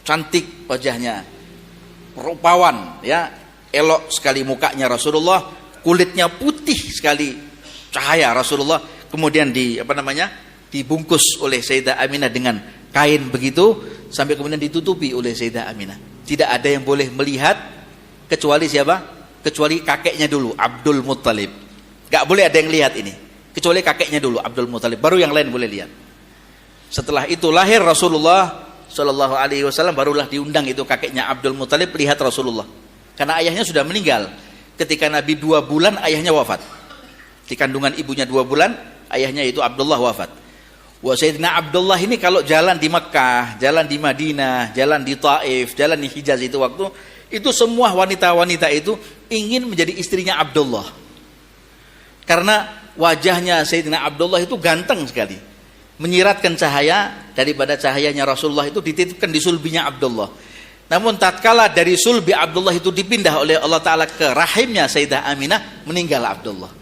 cantik wajahnya, rupawan, ya, elok sekali mukanya Rasulullah, kulitnya putih sekali, cahaya Rasulullah. Kemudian dibungkus oleh Sayyidah Aminah dengan kain begitu, sampai kemudian ditutupi oleh Sayyidah Aminah. Tidak ada yang boleh melihat kecuali siapa? Kecuali kakeknya dulu, Abdul Muttalib. Gak boleh ada yang lihat ini, kecuali kakeknya dulu, Abdul Muttalib, baru yang lain boleh lihat. Setelah itu lahir Rasulullah Sallallahu Alaihi Wasallam, barulah diundang itu kakeknya Abdul Muttalib lihat Rasulullah, karena ayahnya sudah meninggal ketika Nabi 2 bulan, ayahnya wafat di kandungan ibunya 2 bulan, ayahnya itu Abdullah wafat. Wa Sayyidina Abdullah ini kalau jalan di Mekah, jalan di Madinah, jalan di Taif, jalan di Hijaz itu waktu itu semua wanita-wanita itu ingin menjadi istrinya Abdullah, karena wajahnya Sayyidina Abdullah itu ganteng sekali, menyiratkan cahaya daripada cahayanya Rasulullah itu dititipkan di sulbinya Abdullah. Namun tatkala dari sulbi Abdullah itu dipindah oleh Allah Ta'ala ke rahimnya Sayyidah Aminah, meninggal Abdullah.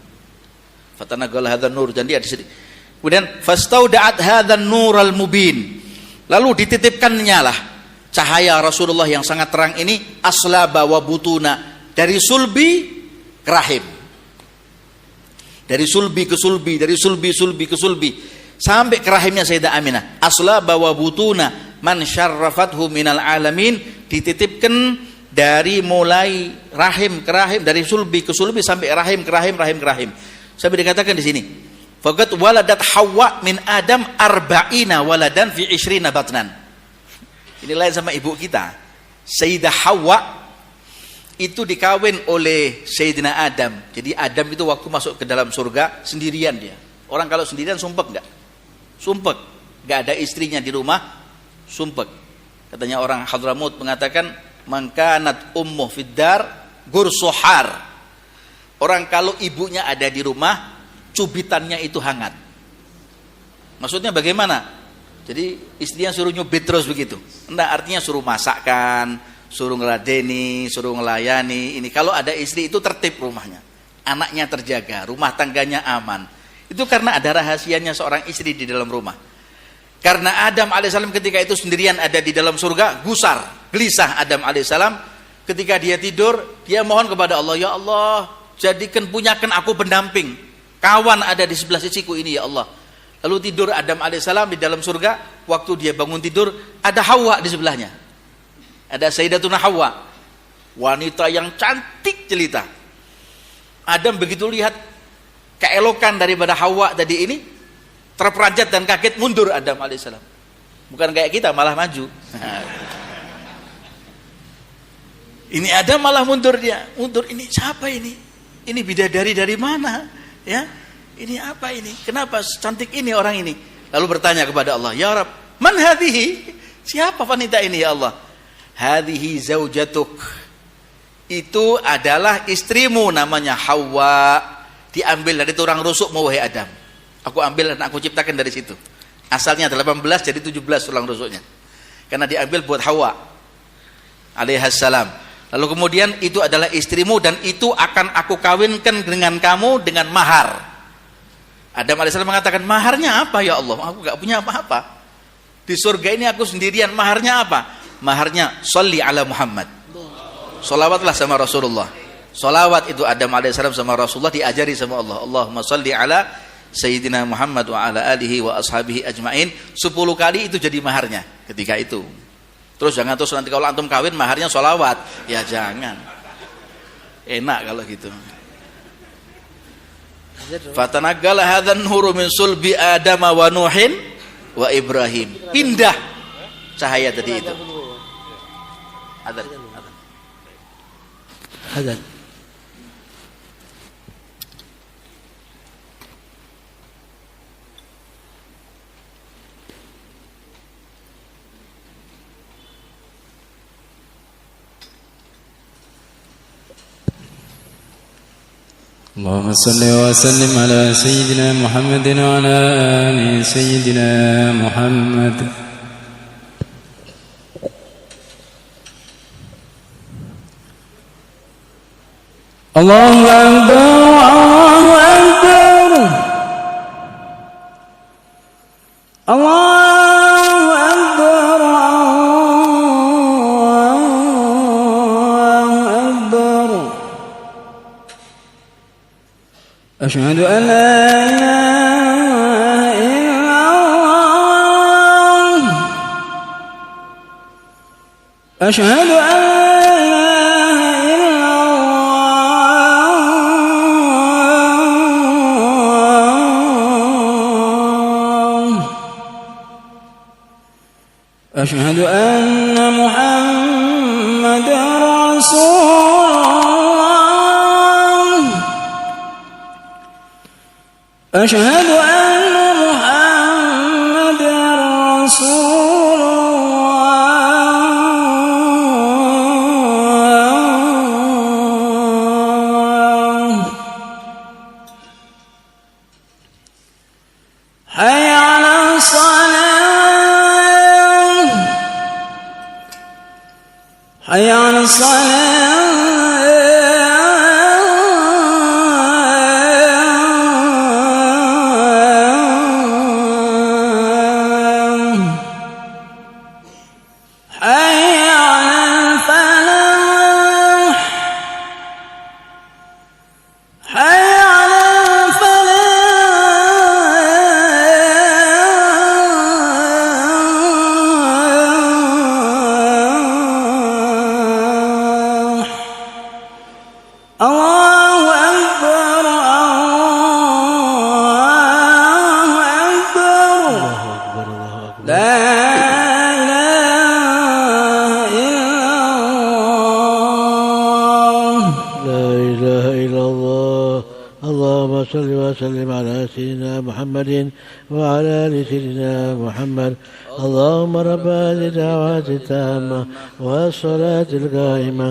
Fatanagala hadzal nur, dan dia di sini. Kemudian fastauda'at hadzal nural mubin, lalu dititipkannya lah cahaya Rasulullah yang sangat terang ini, aslaba wa butuna, dari sulbi ke rahim. Dari sulbi ke sulbi, dari sulbi ke sulbi sampai ke rahimnya Sayyidah Aminah. Asla bawa butuna man syarrafathu minal alamin, dititipkan dari mulai rahim ke rahim, dari sulbi ke sulbi sampai rahim ke rahim, rahim ke rahim. Sampai dikatakan di sini, faqad waladat Hawa min Adam arba'ina waladan fi 20 batnan. Ini lain sama ibu kita. Sayyidah Hawa itu dikawin oleh Sayyidina Adam. Jadi Adam itu waktu masuk ke dalam surga sendirian dia. Orang kalau sendirian sumpek enggak? Sumpek. Enggak ada istrinya di rumah, sumpek. Katanya orang Hadramut mengatakan, "Mangkanat ummuh fiddar gursuhar." Orang kalau ibunya ada di rumah, cubitannya itu hangat. Maksudnya bagaimana? Jadi istrinya suruh nyubit terus begitu. Enggak, artinya suruh masakkan, suruh ngeladeni, suruh ngelayani. Ini kalau ada istri itu tertib rumahnya, anaknya terjaga, rumah tangganya aman. Itu karena ada rahasianya seorang istri di dalam rumah. Karena Adam alaihissalam ketika itu sendirian ada di dalam surga, gusar, gelisah Adam alaihissalam. Ketika dia tidur, dia mohon kepada Allah, ya Allah, jadikan punyakan aku pendamping, kawan ada di sebelah sisiku ini ya Allah. Lalu tidur Adam alaihissalam di dalam surga. Waktu dia bangun tidur, ada Hawa di sebelahnya. Ada Sayyidatuna Hawa, wanita yang cantik jelita. Adam begitu lihat keelokan daripada Hawa tadi ini, terperanjat dan kaget, mundur Adam alaihissalam. Bukan kayak kita malah maju. Ini Adam malah mundur dia. Mundur, ini siapa ini? Ini bidadari dari mana? Ya, ini apa ini? Kenapa cantik ini orang ini? Lalu bertanya kepada Allah, ya Rabb, man hadhihi? Siapa wanita ini ya Allah? Hadhihi zaujatuk. Itu adalah istrimu, namanya Hawa. Diambil dari tulang rusukmu wahai Adam. Aku ambil dan aku ciptakan dari situ. Asalnya 18 jadi 17 tulang rusuknya. Karena diambil buat Hawa alaihassalam. Lalu kemudian itu adalah istrimu dan itu akan aku kawinkan dengan kamu dengan mahar. Adam alaihissalam mengatakan, maharnya apa ya Allah? Aku gak punya apa-apa. Di surga ini aku sendirian, maharnya apa? Maharnya sholli ala Muhammad. Sholawatlah sama Rasulullah. Sholawat itu Adam alaihissalam sama Rasulullah diajari sama Allah. Allahumma sholli ala Sayyidina Muhammad wa ala alihi wa ashabihi ajma'in. 10 kali itu jadi maharnya ketika itu. Terus jangan terus nanti kalau antum kawin maharnya sholawat. Ya jangan. Enak kalau gitu. Fatanaggala hadzan nuru min sulbi Adam wa Nuhin wa Ibrahim. Pindah cahaya tadi itu. Adzan. اللهم صل وسلم على سيدنا محمد وعلى آل سيدنا محمد. الله أكبر الله أكبر الله أكبر الله أكبر. أشهد أن لا إله إلا الله. أشهد أن أشهد أن محمدا رسول الله. أشهد أن محمدا رسول الله. حي على الصلاة. حي على الصلاة. حي على الفلاح. محمد وعلى آل سيدنا محمد اللهم رب هذه الدعوات التامة والصلاة القائمة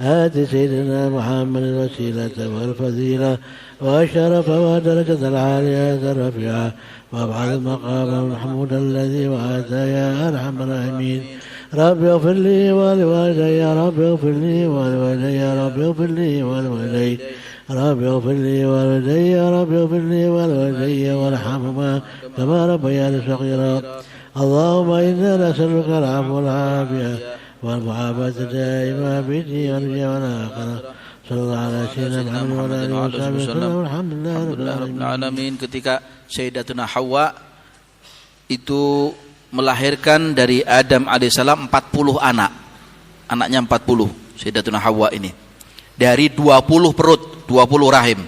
آت سيدنا محمد الوسيلة والفضيلة وأشرف ودرجة العالية الرفيعة وابعث مقام محمود الذي وعده يا أرحم الراحمين رب اغفر لي ولوالدي رب اغفر لي ولوالدي رب اغفر لي ولوالدي رب اغفر لي ولوالدي رب اغفر لي ولوالدي وارحمهما كما ربياني صغيرا اللهم إنا نسألك العفو والعافية والمعافاة الدائمة في الدنيا والآخرة صلى الله على سيدنا محمد وعلى آله وصحبه وسلم والحمد لله رب العالمين. Ketika Sayyidatuna Hawa itu melahirkan dari Adam alaihissalam 40 anak. Anaknya 40 Sayyidatuna Hawa ini. Dari 20 perut, 20 rahim.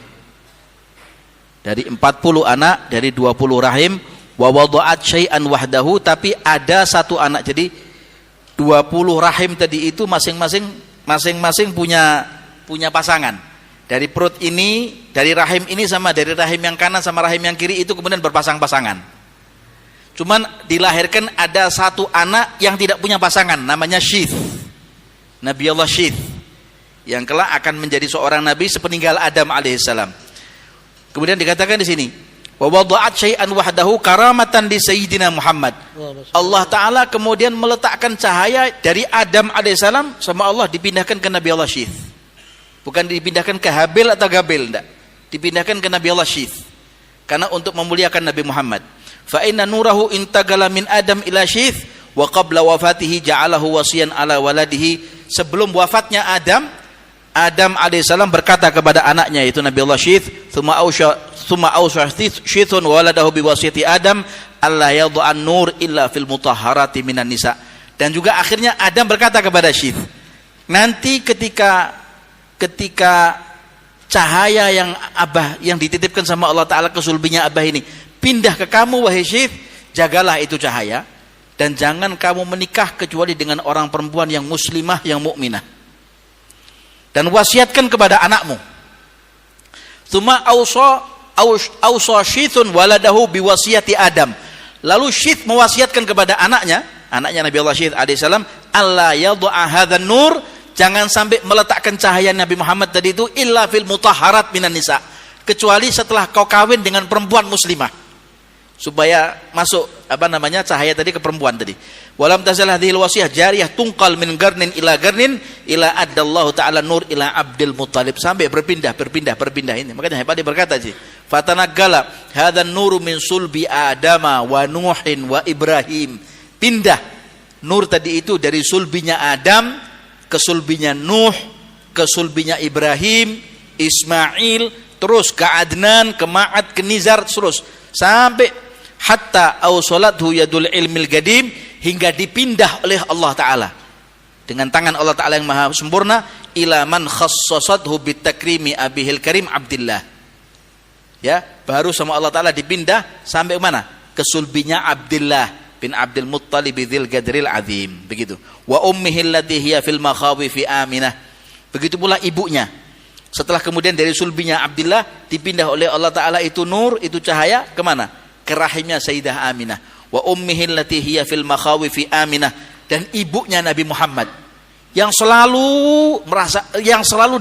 Dari 40 anak, dari 20 rahim, wa wada'at syai'an wahdahu, tapi ada satu anak. Jadi 20 rahim tadi itu masing-masing punya pasangan. Dari perut ini, dari rahim ini sama dari rahim yang kanan sama rahim yang kiri itu kemudian berpasang-pasangan. Cuman dilahirkan ada satu anak yang tidak punya pasangan, namanya Syith. Nabi Allah Syith, yang kelak akan menjadi seorang nabi sepeninggal Adam alaihissalam. Kemudian dikatakan di sini, wa wada'at syai'an wahdahu karamatan di Sayyidina Muhammad. Allah Ta'ala kemudian meletakkan cahaya dari Adam alaihissalam sama Allah dipindahkan ke Nabi Allah Syith. Bukan dipindahkan ke Habil atau Gabil, enggak. Dipindahkan ke Nabi Allah Syith. Karena untuk memuliakan Nabi Muhammad. Fa inna nurahu intagala min Adam ila Syith wa qabla wafatihi ja'alahu wasiyan ala waladihi. Sebelum wafatnya Adam alaihissalam berkata kepada anaknya yaitu Nabi Allah Syith, thumma awsha Syithun waladahu biwasiyati Adam alla yadh'an nur illa fil mutahharati minan nisa. Dan juga akhirnya Adam berkata kepada Syith, nanti ketika cahaya yang Abah yang dititipkan sama Allah Ta'ala ke sulbinya Abah ini pindah ke kamu wahai Syith, jagalah itu cahaya dan jangan kamu menikah kecuali dengan orang perempuan yang muslimah, yang mukminah, dan wasiatkan kepada anakmu. Tsumma awsa Syithun waladahu biwasiyati Adam. Lalu Syith mewasiatkan kepada anaknya Nabi Allah Syith alaihissalam, alla yad'a hadzan nur, jangan sampai meletakkan cahaya Nabi Muhammad tadi itu illa fil mutahharat minan nisa, kecuali setelah kau kawin dengan perempuan muslimah, supaya masuk cahaya tadi ke perempuan tadi. Walam tazal hadhil wasiyah jariyah tungqal min garnin ila addallahu ta'ala nur ila Abdul Muttalib, sampai berpindah ini. Makanya hebat dia berkata sih, fatanaggala hadzan nuru min sulbi Adama wa Nuhin wa Ibrahim. Pindah nur tadi itu dari sulbinya Adam ke sulbinya Nuh, ke sulbinya Ibrahim, Ismail, terus ke Adnan, ke Ma'ad, ke Nizar, terus sampai hatta awsalathu yadul ilmil gadim, hingga dipindah oleh Allah Ta'ala dengan tangan Allah Ta'ala yang maha sempurna ila man khassasathu bitakrimi abihil karim Abdillah. Ya, baru sama Allah Ta'ala dipindah sampai mana? Ke sulbinya Abdillah bin Abdul Muttalib dzil gadril azim. Begitu. Wa ummihi allati hiya fil makhawifi Aminah. Begitu pula ibunya. Setelah kemudian dari sulbinya Abdillah dipindah oleh Allah Ta'ala itu nur, itu cahaya kemana? Ke rahimnya Sayyidah Aminah. Wa ummihi allati hiya fil makhawifi Aminah. Dan ibunya Nabi Muhammad yang selalu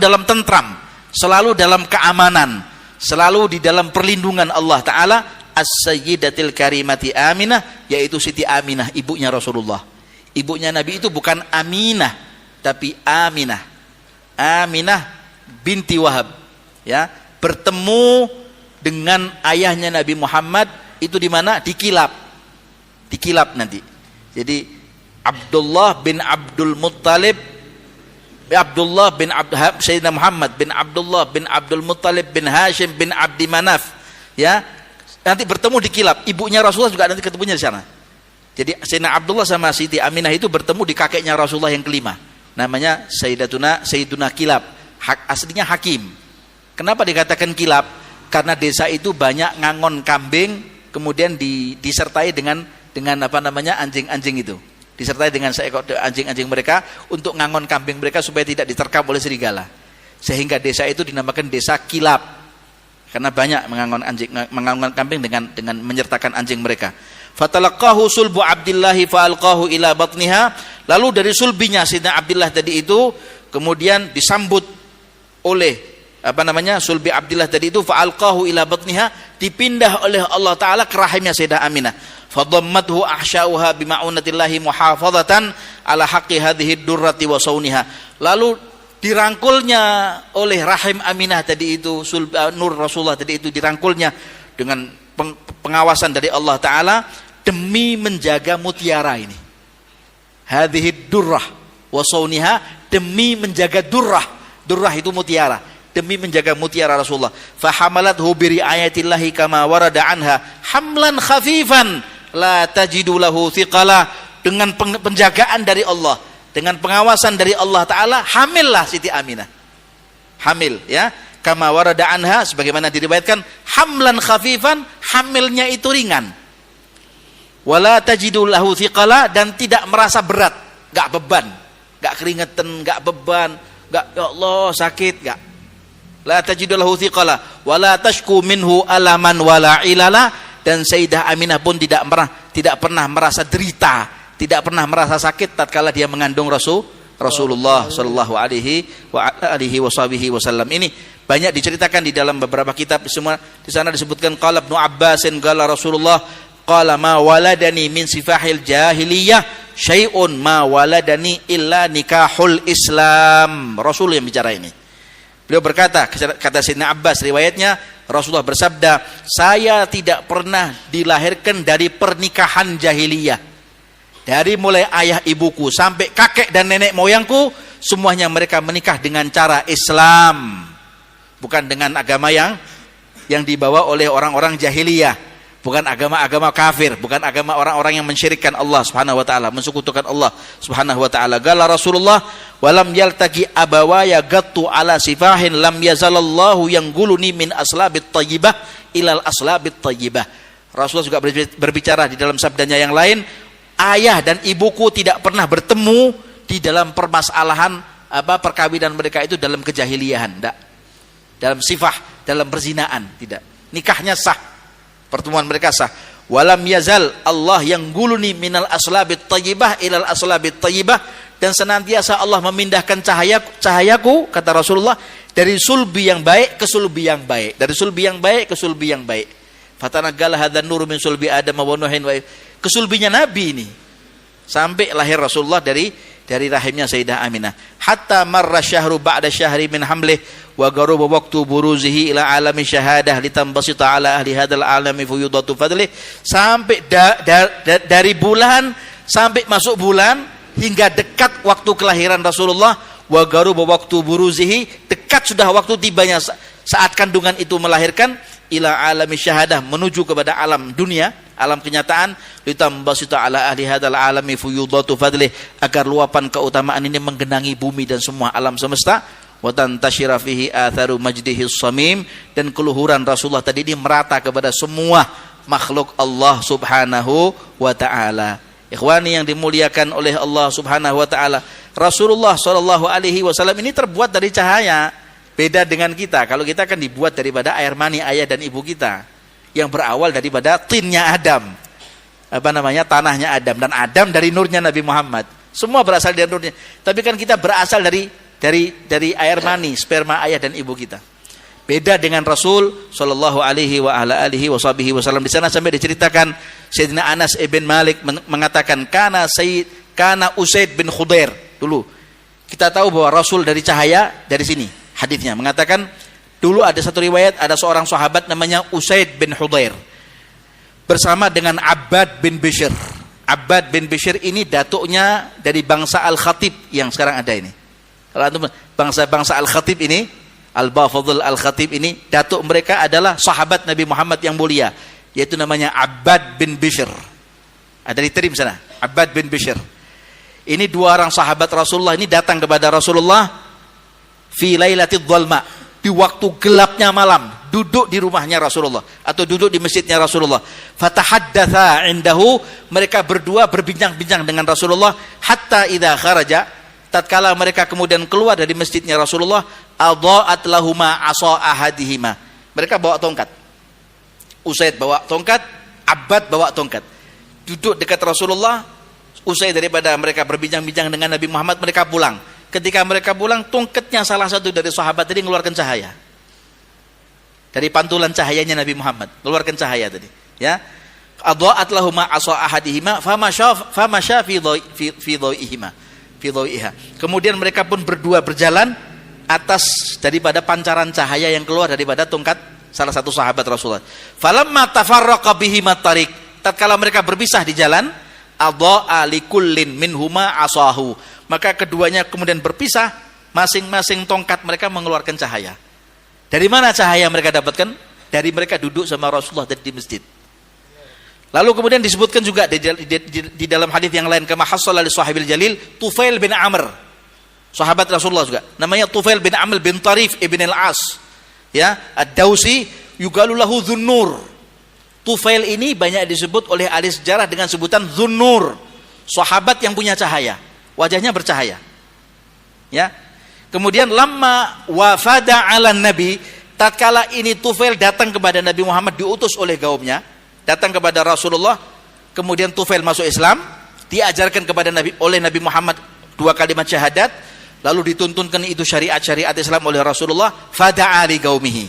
dalam tentram, selalu dalam keamanan, selalu di dalam perlindungan Allah Ta'ala, As-Sayyidatil Karimati Aminah, yaitu Siti Aminah, ibunya Rasulullah. Ibunya Nabi itu bukan Aminah, tapi Aminah. Aminah binti Wahab, ya, bertemu dengan ayahnya Nabi Muhammad itu di mana? Di Kilab. Di Kilab nanti. Jadi Abdullah bin Abdul Muttalib, Abdullah bin Sayyidina Muhammad bin Abdullah bin Abdul Muttalib bin Hashim bin Abdi Manaf, ya, nanti bertemu di Kilab. Ibunya Rasulullah juga nanti ketemunya di sana. Jadi Sayyidina Abdullah sama Siti Aminah itu bertemu di kakeknya Rasulullah yang kelima, namanya Sayyiduna Kilab. Aslinya Hakim. Kenapa dikatakan Kilab? Karena desa itu banyak ngangon kambing, kemudian disertai dengan anjing-anjing itu. Disertai dengan seekor anjing-anjing mereka untuk ngangon kambing mereka supaya tidak diterkam oleh serigala. Sehingga desa itu dinamakan desa Kilab. Karena banyak mengangon kambing dengan menyertakan anjing mereka. Fatalaqahu sulbu Abdillah fa'alqahu ila batniha. Lalu dari sulbinya Sayyidina Abdillah tadi itu kemudian disambut oleh sulbi Abdillah tadi itu fa'alqahu ila batniha, dipindah oleh Allah taala ke rahimnya Sayyidah Aminah. Fadammathu ahsya'uha bima'unatillahi muhafazatan ala haqqi hadhihi durrati wa sauniha. Lalu dirangkulnya oleh rahim Aminah tadi itu, nur Rasulullah tadi itu dirangkulnya dengan pengawasan dari Allah taala demi menjaga mutiara ini. Hadhihi durrah wa sauniha, demi menjaga durrah. Durrah itu mutiara, demi menjaga mutiara Rasulullah. Fahamalathu bi riayatillahi kama warada anha hamlan khafifan la tajidu lahu thiqala. Dengan penjagaan dari Allah, dengan pengawasan dari Allah taala, hamillah Siti Aminah. Hamil, ya. Kama warada anha, sebagaimana diriwayatkan, hamlan khafifan, hamilnya itu ringan. Wala tajidu lahu thiqala, dan tidak merasa berat, enggak beban, enggak keringetan, enggak beban, enggak ya Allah sakit, enggak. La tajidu lahu thiqala wala tashku minhu alaman wala ilala, dan Sayyidah Aminah pun tidak pernah merasa derita, tidak pernah merasa sakit tatkala dia mengandung Rasulullah sallallahu alaihi wasallam. Ini banyak diceritakan di dalam beberapa kitab. Semua di sana disebutkan qala Ibnu Abbasin qala Rasulullah qala ma waladani min sifahil jahiliyah syai'un ma waladani illa nikahul Islam. Rasul yang bicara ini. Beliau berkata, kata Sayyidina Abbas riwayatnya, Rasulullah bersabda, saya tidak pernah dilahirkan dari pernikahan jahiliyah. Dari mulai ayah ibuku sampai kakek dan nenek moyangku, semuanya mereka menikah dengan cara Islam, bukan dengan agama yang dibawa oleh orang-orang jahiliyah, bukan agama-agama kafir, bukan agama orang-orang yang mensyirikkan Allah Subhanahu wa taala, mensekutukan Allah Subhanahu wa taala. Qala Rasulullah, "Walam yaltaqi abawaya gattu ala sifahin lam yazalallahu yangguluni min aslabit thayyibah ilal aslabit thayyibah." Rasulullah juga berbicara di dalam sabdanya yang lain, ayah dan ibuku tidak pernah bertemu di dalam permasalahan perkawinan mereka itu dalam kejahiliahan, tidak. Dalam sifah, dalam perzinaan, tidak. Nikahnya sah, pertemuan mereka sah. Walam yazal Allah yang guluni minal aslabit tayyibah ilal aslabit tayyibah, dan senantiasa Allah memindahkan cahayaku, kata Rasulullah, dari sulbi yang baik ke sulbi yang baik, dari sulbi yang baik ke sulbi yang baik. Fatanagala hadzan nur min sulbi Adam wa Nuhin, ke sulbinya Nabi ini, sampai lahir Rasulullah dari rahimnya Sayyidah Aminah. Hatta marra syahru ba'da syahri min hamlih wa garuba waqtu buruzihi ila alami syahadah litambasita ala ahli hadzal alami fuyudatu fadlih. Sampai dari bulan sampai masuk bulan hingga dekat waktu kelahiran Rasulullah, wa garuba waqtu buruzihi, dekat sudah waktu tibanya saat kandungan itu melahirkan, ila alami syahadah, menuju kepada alam dunia, alam kenyataan, litambasita ala ahli hadzal alami fuyudatu fadlih, agar luapan keutamaan ini menggenangi bumi dan semua alam semesta, wa tantashira fihi atharu majdihi samim, dan keluhuran Rasulullah tadi ini merata kepada semua makhluk Allah Subhanahu wa taala. Ikhwani yang dimuliakan oleh Allah Subhanahu wa taala, Rasulullah sallallahu alaihi wasallam ini terbuat dari cahaya. Beda dengan kita, kalau kita kan dibuat daripada air mani ayah dan ibu kita, yang berawal daripada tinnya Adam, tanahnya Adam, dan Adam dari nurnya Nabi Muhammad. Semua berasal dari nurnya. Tapi kan kita berasal dari air mani, sperma ayah dan ibu kita. Beda dengan Rasul sallallahu alaihi wasallam. Di sana sampai diceritakan Sayyidina Anas ibn Malik mengatakan, kana Usaid bin Khudair. Dulu kita tahu bahwa Rasul dari cahaya dari sini. Hadisnya mengatakan, dulu ada satu riwayat, ada seorang sahabat namanya Usaid bin Khudair bersama dengan Abbad bin Bishr. Abbad bin Bishr ini datuknya dari bangsa Al-Khatib yang sekarang ada ini. Kalau antum bangsa Al-Khatib ini, Al-Bafadhul Al-Khatib ini, datuk mereka adalah sahabat Nabi Muhammad yang mulia, yaitu namanya Abbad bin Bishr. Ada diterima sana, Abbad bin Bishr. Ini dua orang sahabat Rasulullah ini datang kepada Rasulullah fi lailatid dhalma, di waktu gelapnya malam, duduk di rumahnya Rasulullah atau duduk di masjidnya Rasulullah. Fatahaddatsa indahu, mereka berdua berbincang-bincang dengan Rasulullah, hatta idza kharaja, tatkala mereka kemudian keluar dari masjidnya Rasulullah, adha'at lahuma asa ahadihima, Mereka bawa tongkat. Usaid bawa tongkat, Abbad bawa tongkat. Duduk dekat Rasulullah. Usai daripada mereka berbincang-bincang dengan Nabi Muhammad, mereka pulang. Ketika mereka pulang, tongkatnya salah satu dari sahabat tadi mengeluarkan cahaya. Dari pantulan cahayanya Nabi Muhammad, mengeluarkan cahaya tadi. Ya, adha'at lahum asa ahadihima famasya fi dhaiha. Kemudian mereka pun berdua berjalan atas daripada pancaran cahaya yang keluar daripada tongkat salah satu sahabat Rasulullah. Falamma tafarraqa bihima tariq, tatkala mereka berpisah di jalan, adha'a likullin minhuma asahu, maka keduanya kemudian berpisah, masing-masing tongkat mereka mengeluarkan cahaya. Dari mana cahaya mereka dapatkan? Dari mereka duduk sama Rasulullah di masjid. Lalu kemudian disebutkan juga di dalam hadis yang lain, kama hassala li sahibil jalil Tufail bin Amr, sahabat Rasulullah juga, namanya Tufail bin Amr bin Tarif ibn al-As, ya, ad-Dausi, yuqalu lahu Dzunnur. Tufail ini banyak disebut oleh ahli sejarah dengan sebutan Dzunnur, sahabat yang punya cahaya, wajahnya bercahaya. Ya. Kemudian lamma wafada 'ala Nabi, tatkala ini Tufail datang kepada Nabi Muhammad, diutus oleh kaumnya, datang kepada Rasulullah. Kemudian Tufail masuk Islam, diajarkan kepada oleh Nabi Muhammad 2 kalimat syahadat, lalu dituntunkan itu syariat-syariat Islam oleh Rasulullah. Fada'a li qaumihi.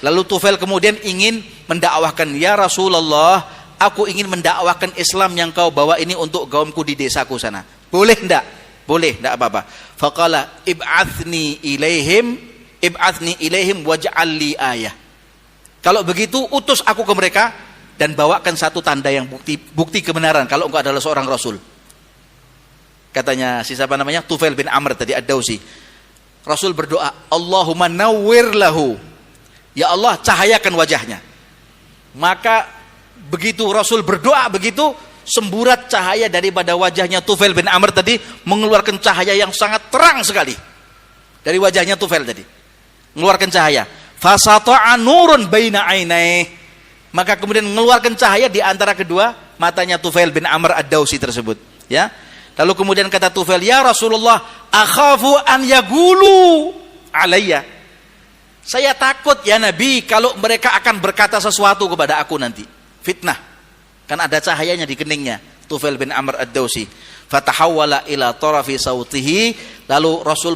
Lalu Tufail kemudian ingin mendakwahkan, ya Rasulullah, aku ingin mendakwahkan Islam yang kau bawa ini untuk kaumku di desaku sana. Boleh enggak? Boleh, enggak apa-apa. Faqala ib'athni ilaihim waj'al li ayah. Kalau begitu utus aku ke mereka dan bawakan satu tanda yang bukti kebenaran kalau engkau adalah seorang rasul. Katanya siapa namanya? Tufail bin Amr tadi ad-Dausi. Rasul berdoa, Allahumma nawwir lahu. Ya Allah, cahayakan wajahnya. Maka begitu Rasul berdoa begitu, semburat cahaya daripada wajahnya Tufail bin Amr tadi mengeluarkan cahaya yang sangat terang sekali. Dari wajahnya Tufail tadi mengeluarkan cahaya. Fasata'a nurun baina ainai. Maka kemudian mengeluarkan cahaya di antara kedua matanya Tufail bin Amr ad-Dausi tersebut, ya. Lalu kemudian kata Tufail, ya Rasulullah, akhafu an yagulu alayya. Saya takut ya Nabi kalau mereka akan berkata sesuatu kepada aku nanti, fitnah. Kan ada cahayanya di keningnya Tufail bin Amr ad-Dausi. Fatahawwala ila tarafi sautihi. Lalu Rasul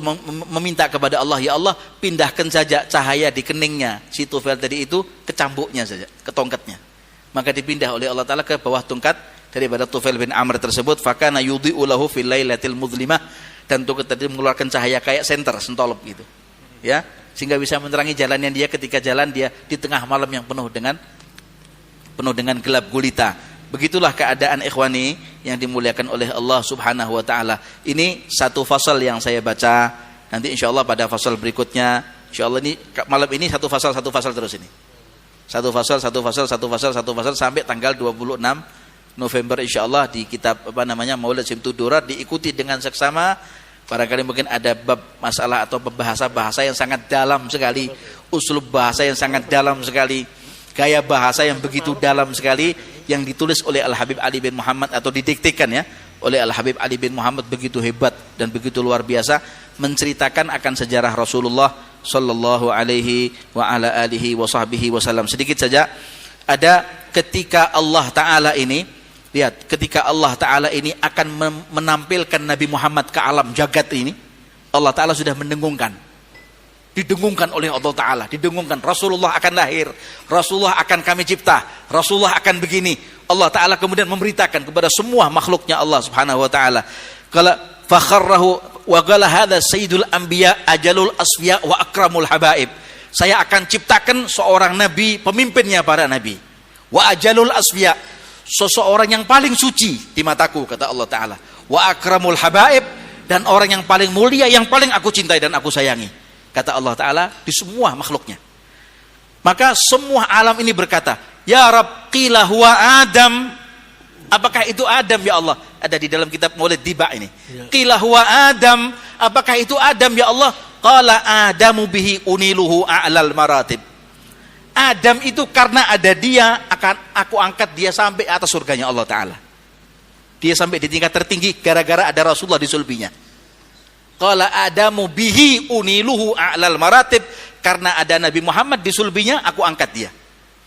meminta kepada Allah, ya Allah, pindahkan saja cahaya di keningnya si Tufail tadi itu ke cambuknya saja, ke tongkatnya. Maka dipindah oleh Allah Ta'ala ke bawah tongkat daripada Tufail bin Amr tersebut. Fakana yudhi'u lahu fil lailatil mudlimah. Dan tongkat tadi mengeluarkan cahaya kayak senter, sentolop gitu, ya, sehingga bisa menerangi jalannya dia ketika jalan dia di tengah malam yang penuh dengan gelap gulita. Begitulah keadaan ikhwani yang dimuliakan oleh Allah Subhanahu wa taala. Ini satu fasal yang saya baca. Nanti insyaallah pada fasal berikutnya, insyaallah ini malam ini satu fasal terus ini. Satu fasal sampai tanggal 26 November insyaallah di kitab Maulid Simtud Durar, diikuti dengan seksama. Barangkali mungkin ada bab masalah atau bahasa yang sangat dalam sekali, uslub bahasa yang sangat dalam sekali, gaya bahasa yang begitu dalam sekali, yang ditulis oleh Al-Habib Ali bin Muhammad atau didiktekan ya oleh Al-Habib Ali bin Muhammad, begitu hebat dan begitu luar biasa, menceritakan akan sejarah Rasulullah sallallahu alaihi wa ala alihi wa sahbihi wasallam. Sedikit saja, ada ketika Allah Ta'ala ini, lihat, ketika Allah Ta'ala ini akan menampilkan Nabi Muhammad ke alam jagat ini, Allah Ta'ala sudah didengungkan oleh Allah Ta'ala, didengungkan, Rasulullah akan lahir, Rasulullah akan kami cipta, Rasulullah akan begini. Allah Ta'ala kemudian memberitakan kepada semua makhluknya Allah Subhanahu wa Ta'ala, qala fakharrahu wa qala hadza sayyidul anbiya ajalul asfiya wa akramul habaib. Saya akan ciptakan seorang nabi, pemimpinnya para nabi, wa ajalul asfiya, seseorang yang paling suci di mataku, kata Allah Ta'ala, wa akramul habaib, dan orang yang paling mulia, yang paling aku cintai dan aku sayangi, kata Allah Ta'ala, di semua makhluknya. Maka semua alam ini berkata, ya Rabb, qila huwa Adam. Apakah itu Adam ya Allah? Ada di dalam kitab Maulid Diba ini. Qila huwa Adam. Apakah itu Adam ya Allah? Qala Adamu bihi uniluhu a'lal maratib. Adam itu karena ada dia, akan aku angkat dia sampai atas surganya Allah Ta'ala. Dia sampai di tingkat tertinggi gara-gara ada Rasulullah di sulbinya. Qala Adamu bihi uniluhu a'lal maratib. Karena ada Nabi Muhammad di sulbinya, aku angkat dia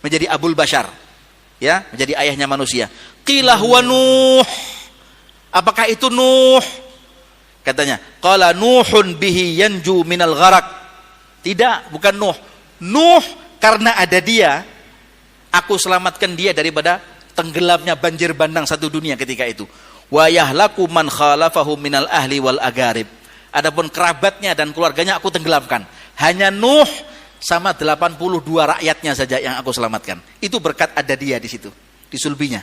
menjadi Abul Bashar, ya, menjadi ayahnya manusia. Qila huwa Nuh. Apakah itu Nuh? Katanya, qala Nuhun bihi yanju minal gharak. Tidak, bukan Nuh. Nuh karena ada dia, aku selamatkan dia daripada tenggelamnya banjir bandang satu dunia ketika itu. Wa yahlaku man khalafahu minal ahli wal agarib. Adapun kerabatnya dan keluarganya aku tenggelamkan. Hanya Nuh sama 82 rakyatnya saja yang aku selamatkan. Itu berkat ada dia di situ, di sulbinya.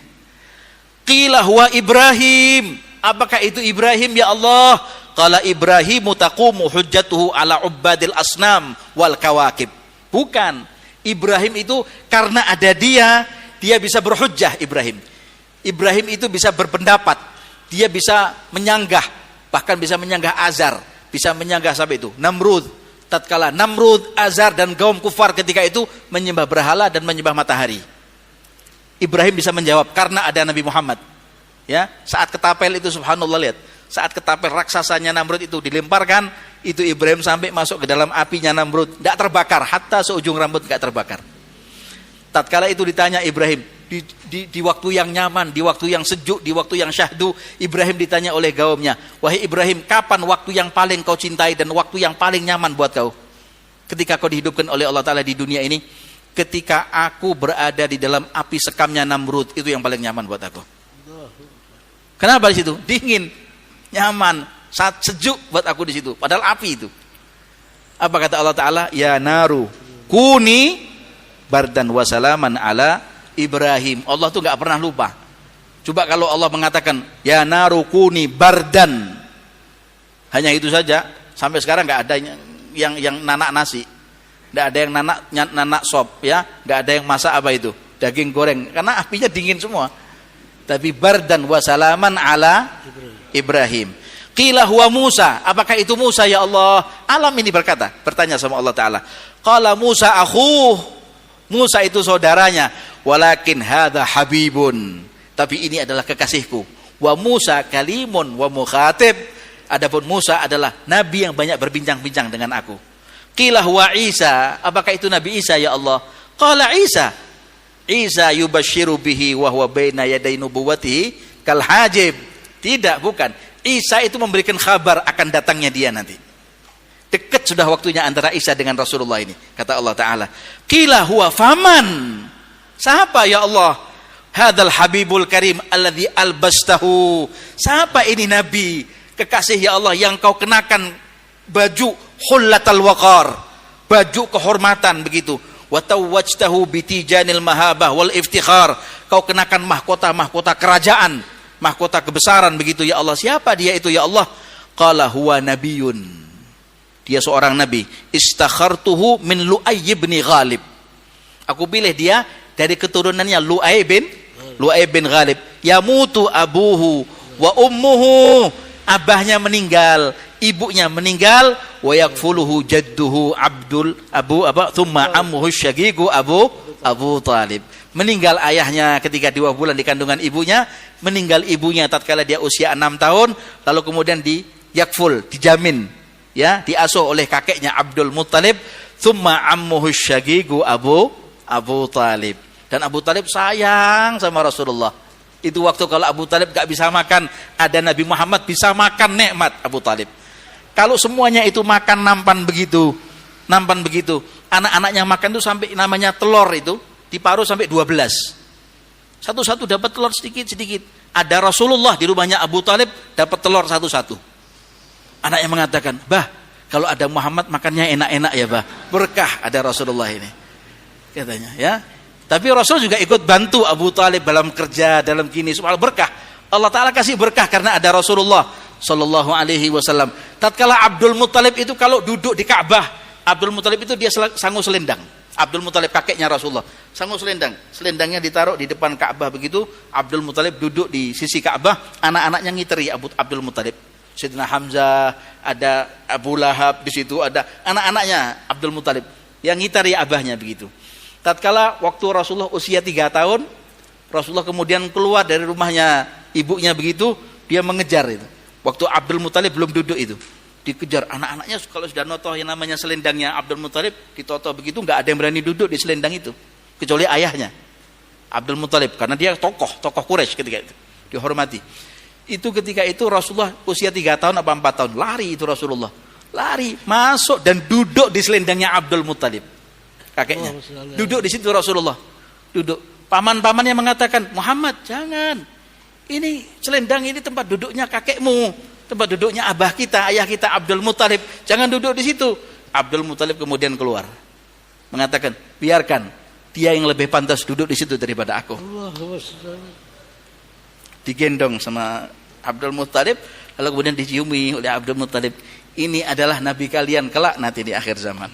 Qila huwa Ibrahim. Apakah itu Ibrahim ya Allah? Qala Ibrahimu taqumu hujjatuhu ala ubbadil asnam wal kawakib. Bukan. Ibrahim itu karena ada dia bisa berhujjah Ibrahim. Ibrahim itu bisa berpendapat. Dia bisa menyanggah, bahkan bisa menyanggah Azar, bisa menyanggah sampai itu Namrud. Tatkala Namrud, Azar dan kaum kufar ketika itu menyembah berhala dan menyembah matahari, Ibrahim bisa menjawab karena ada Nabi Muhammad. Ya, saat ketapel itu subhanallah, lihat, saat ketapel raksasanya Namrud itu dilemparkan, itu Ibrahim sampai masuk ke dalam apinya Namrud, tidak terbakar, hatta seujung rambut tidak terbakar. Tatkala itu ditanya Ibrahim di waktu yang nyaman, di waktu yang sejuk, di waktu yang syahdu, Ibrahim ditanya oleh kaumnya, wahai Ibrahim, kapan waktu yang paling kau cintai dan waktu yang paling nyaman buat kau? Ketika kau dihidupkan oleh Allah Ta'ala di dunia ini, ketika aku berada di dalam api sekamnya Namrud, itu yang paling nyaman buat aku. Kenapa di situ? Dingin, nyaman, saat sejuk buat aku di situ. Padahal api itu. Apa kata Allah Ta'ala? Ya naru kuni bardan wasalaman ala Ibrahim. Allah tuh nggak pernah lupa. Coba kalau Allah mengatakan ya naru kuni bardan, hanya itu saja. Sampai sekarang nggak ada yang nanak nasi, nggak ada yang nanak sop, ya, nggak ada yang masak apa itu daging goreng, karena apinya dingin semua. Tapi bardan wasalaman ala Ibrahim. Qila huwa Musa. Apakah itu Musa ya Allah? Alam ini bertanya sama Allah Ta'ala. Qala Musa akhuh. Musa itu saudaranya. Walakin hadha habibun. Tapi ini adalah kekasihku. Wa Musa kalimun wa mukhatib. Adapun Musa adalah nabi yang banyak berbincang-bincang dengan aku. Qila huwa Isa. Apakah itu Nabi Isa ya Allah? Qala Isa. Isa yubashiru bihi wa huwa baina yaday nubuwatihi kal hajib. Tidak, bukan. Isa itu memberikan kabar akan datangnya dia nanti. Dekat sudah waktunya antara Isa dengan Rasulullah ini, kata Allah Ta'ala. Qila huwa faman. Siapa ya Allah? Hadzal habibul karim alladzi albastahu. Siapa ini nabi kekasih ya Allah yang kau kenakan baju hullatal waqar, baju kehormatan begitu. Wa tawwajtahu bitijanil mahabah wal iftikhar. Kau kenakan mahkota-mahkota kerajaan, mahkota kebesaran begitu ya Allah. Siapa dia itu ya Allah? Qala huwa nabiyun. Dia seorang nabi. Istakhartuhu min Lu'ay bin Ghalib. Aku pilih dia dari keturunannya Lu'ay bin Ghalib. Yamutu abuhu wa ummuhu. Abahnya meninggal, ibunya meninggal, wa yakfuluhu jadduhu thumma ammuhu syaqiqu Abu Talib. Meninggal ayahnya ketika 2 bulan di kandungan ibunya, meninggal ibunya tatkala dia usia 6 tahun, lalu kemudian dijamin, ya, diasuh oleh kakeknya Abdul Muttalib, thumma ammuhu syaqiqu Abu Talib. Dan Abu Talib sayang sama Rasulullah. Itu waktu kalau Abu Talib gak bisa makan, ada Nabi Muhammad bisa makan, nikmat Abu Talib. Kalau semuanya itu makan nampan begitu, anak-anaknya makan itu sampai namanya telur itu diparuh sampai 12. Satu-satu dapat telur sedikit-sedikit. Ada Rasulullah di rumahnya Abu Talib dapat telur satu-satu. Anaknya mengatakan, bah, kalau ada Muhammad makannya enak-enak ya bah, berkah ada Rasulullah ini, katanya, ya. Tapi Rasul juga ikut bantu Abu Talib dalam kerja, dalam gini, subhanallah, berkah. Allah Ta'ala kasih berkah karena ada Rasulullah Sallallahu Alaihi Wasallam. Tatkala Abdul Muttalib itu kalau duduk di Ka'bah, Abdul Muttalib itu dia sanggup selendang. Abdul Muttalib kakeknya Rasulullah sanggup selendang. Selendangnya ditaruh di depan Ka'bah begitu. Abdul Muttalib duduk di sisi Ka'bah, anak-anaknya ngiteri Abdul Muttalib. Sayyidina Hamzah, ada Abu Lahab di situ, ada anak-anaknya Abdul Muttalib yang ngiteri abahnya begitu. Tatkala waktu Rasulullah usia 3 tahun, Rasulullah kemudian keluar dari rumahnya ibunya begitu, dia mengejar itu. Waktu Abdul Muttalib belum duduk itu. dikejar anak-anaknya. Kalau sudah notoh yang namanya selendangnya Abdul Muthalib, ditotoh begitu nggak ada yang berani duduk di selendang itu kecuali ayahnya Abdul Muthalib, karena dia tokoh Quraisy ketika itu, dihormati. Itu ketika itu Rasulullah usia 3 tahun apa 4 tahun, lari itu Rasulullah, lari masuk dan duduk di selendangnya Abdul Muthalib, kakeknya. Duduk di situ Rasulullah, duduk. Paman-pamannya mengatakan, Muhammad jangan, ini selendang ini tempat duduknya kakekmu, tempat duduknya abah kita, ayah kita Abdul Muthalib, jangan duduk di situ. Abdul Muthalib kemudian keluar mengatakan, biarkan, dia yang lebih pantas duduk di situ daripada aku. Digendong sama Abdul Muthalib, lalu kemudian diciumi oleh Abdul Muthalib. Ini adalah nabi kalian kelak nanti di akhir zaman.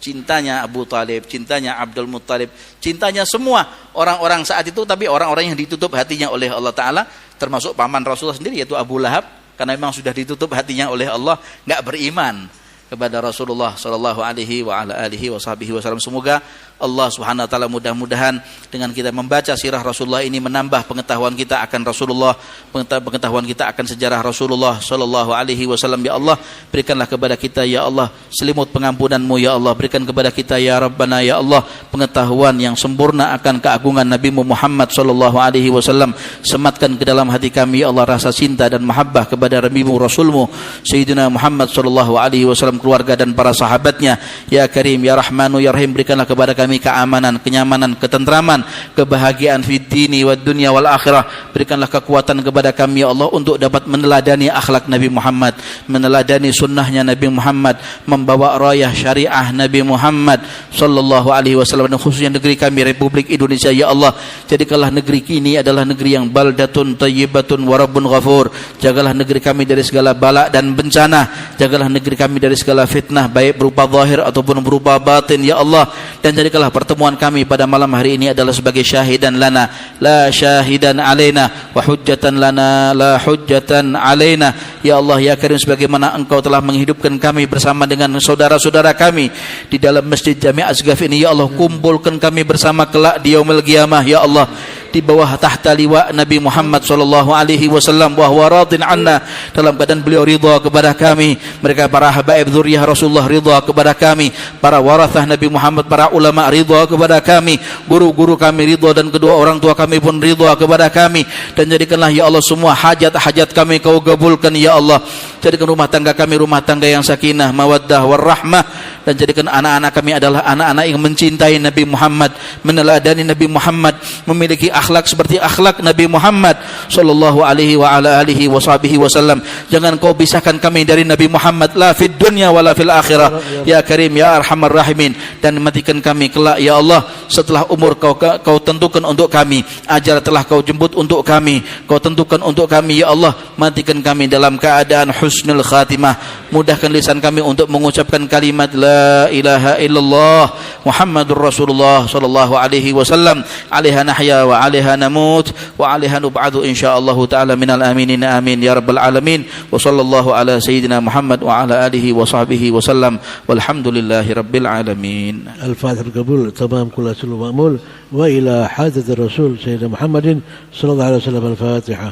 Cintanya Abu Talib, cintanya Abdul Muthalib, cintanya semua orang-orang saat itu, tapi orang-orang yang ditutup hatinya oleh Allah Ta'ala, termasuk paman Rasulullah sendiri yaitu Abu Lahab, karena memang sudah ditutup hatinya oleh Allah, nggak beriman kepada Rasulullah sallallahu alaihi wa ala alihi wasallam. Semoga Allah Subhanahu wa taala mudah-mudahan dengan kita membaca sirah Rasulullah ini menambah pengetahuan kita akan Rasulullah, pengetahuan kita akan sejarah Rasulullah sallallahu alaihi wasallam. Ya Allah, berikanlah kepada kita ya Allah selimut pengampunan-Mu ya Allah. Berikan kepada kita ya Rabbana ya Allah pengetahuan yang sempurna akan keagungan Nabi Muhammad sallallahu alaihi wasallam. Sematkan ke dalam hati kami ya Allah rasa cinta dan mahabbah kepada Nabi-Mu, Rasul-Mu Sayyidina Muhammad sallallahu alaihi wasallam, keluarga dan para sahabatnya. Ya Karim ya Rahmanu ya Rahim, berikanlah kepada kami keamanan, kenyamanan, ketentraman, kebahagiaan fid dini wad dunya wal akhirah. Berikanlah kekuatan kepada kami ya Allah untuk dapat meneladani akhlak Nabi Muhammad, meneladani sunnahnya Nabi Muhammad, membawa rayah syariah Nabi Muhammad sallallahu alaihi wasallam, dan khususnya negeri kami Republik Indonesia ya Allah. Jadikanlah negeri ini adalah negeri yang baldatun thayyibatun wa rabbun ghafur. Jagalah negeri kami dari segala bala dan bencana. Jagalah negeri kami dari segala fitnah, baik berupa zahir ataupun berupa batin ya Allah. Dan jadikanlah pertemuan kami pada malam hari ini adalah sebagai syahidan lana la syahidan alaina wa hujjatan lana la hujjatan alaina ya Allah ya Karim, sebagaimana Engkau telah menghidupkan kami bersama dengan saudara-saudara kami di dalam Masjid Jami' Asghaf ini ya Allah, kumpulkan kami bersama kelak di yaumil qiyamah ya Allah, di bawah tahta liwa Nabi Muhammad sallallahu alaihi wasallam, wa huwa radin anna, dalam keadaan beliau ridha kepada kami. Mereka para habaib dzurriyyah Rasulullah ridha kepada kami, para warathah Nabi Muhammad, para ulama ridha kepada kami, guru-guru kami ridha, dan kedua orang tua kami pun ridha kepada kami. Dan jadikanlah ya Allah semua hajat-hajat kami Kau kabulkan ya Allah. Jadikan rumah tangga kami rumah tangga yang sakinah, mawaddah, warahmah. Dan jadikan anak-anak kami adalah anak-anak yang mencintai Nabi Muhammad, meneladani Nabi Muhammad, memiliki akhlak seperti akhlak Nabi Muhammad sallallahu alaihi wa ala alihi wasallam. Jangan Kau pisahkan kami dari Nabi Muhammad, la fid dunya wala fil akhirah ya Karim ya Arhamar Rahimin. Dan matikan kami kelak ya Allah setelah umur Kau tentukan untuk kami, ajal telah Kau jemput untuk kami, Kau tentukan untuk kami ya Allah. Matikan kami dalam keadaan husnul khatimah. Mudahkan lisan kami untuk mengucapkan kalimat la ilaha illallah Muhammadur Rasulullah sallallahu alaihi wasallam. Alaiha nahya wa alaiha namut wa alaiha nub'adu insyaallah taala minal aminin amin ya rabbal alamin. Wa sallallahu ala sayyidina Muhammad wa ala alihi wa sahbihi wasallam walhamdulillahi rabbil alamin. الفاتحة القبول تمام كل سلو مأمول وإلى حادث الرسول سيدنا محمد صلى الله عليه وسلم. الفاتحة.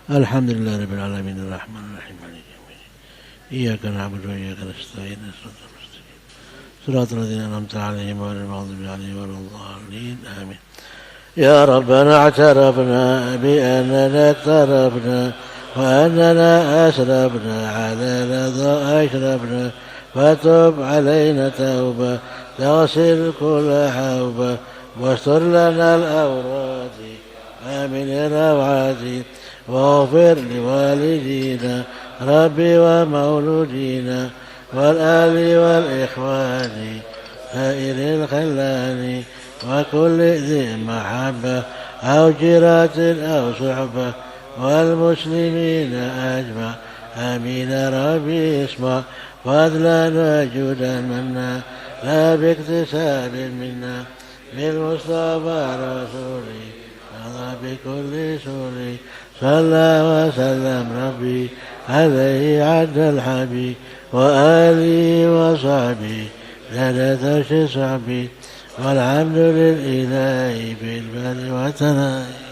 الحمد لله رب العالمين الرحمن الرحيم مالك يوم الدين إياك نعبد وإياك نستعين صراط الذين أنعمت عليهم غير المغضوب عليهم ولا الضالين آمين. يا ربنا اعترفنا بأننا اقترفنا وأننا أسرفنا على رضا أشرفنا، فتب علينا توبة تغسل كل حوبة، واستر لنا الأوراد آمن الروعات، واغفر لوالدينا ربي ومولودينا والآل والإخوان سائر الخلان، وكل ذي محبة أو جيرة أو صحبة، والمسلمين أجمع آمين ربي اسمع فضلا جودا منا لا باكتساب منا بالمصطفى رسولي رضى بكل سوري صلى وسلم ربي عليه عد الحبيب وآله وصحبه زادت صحبي والحمد لله في البر والثناء.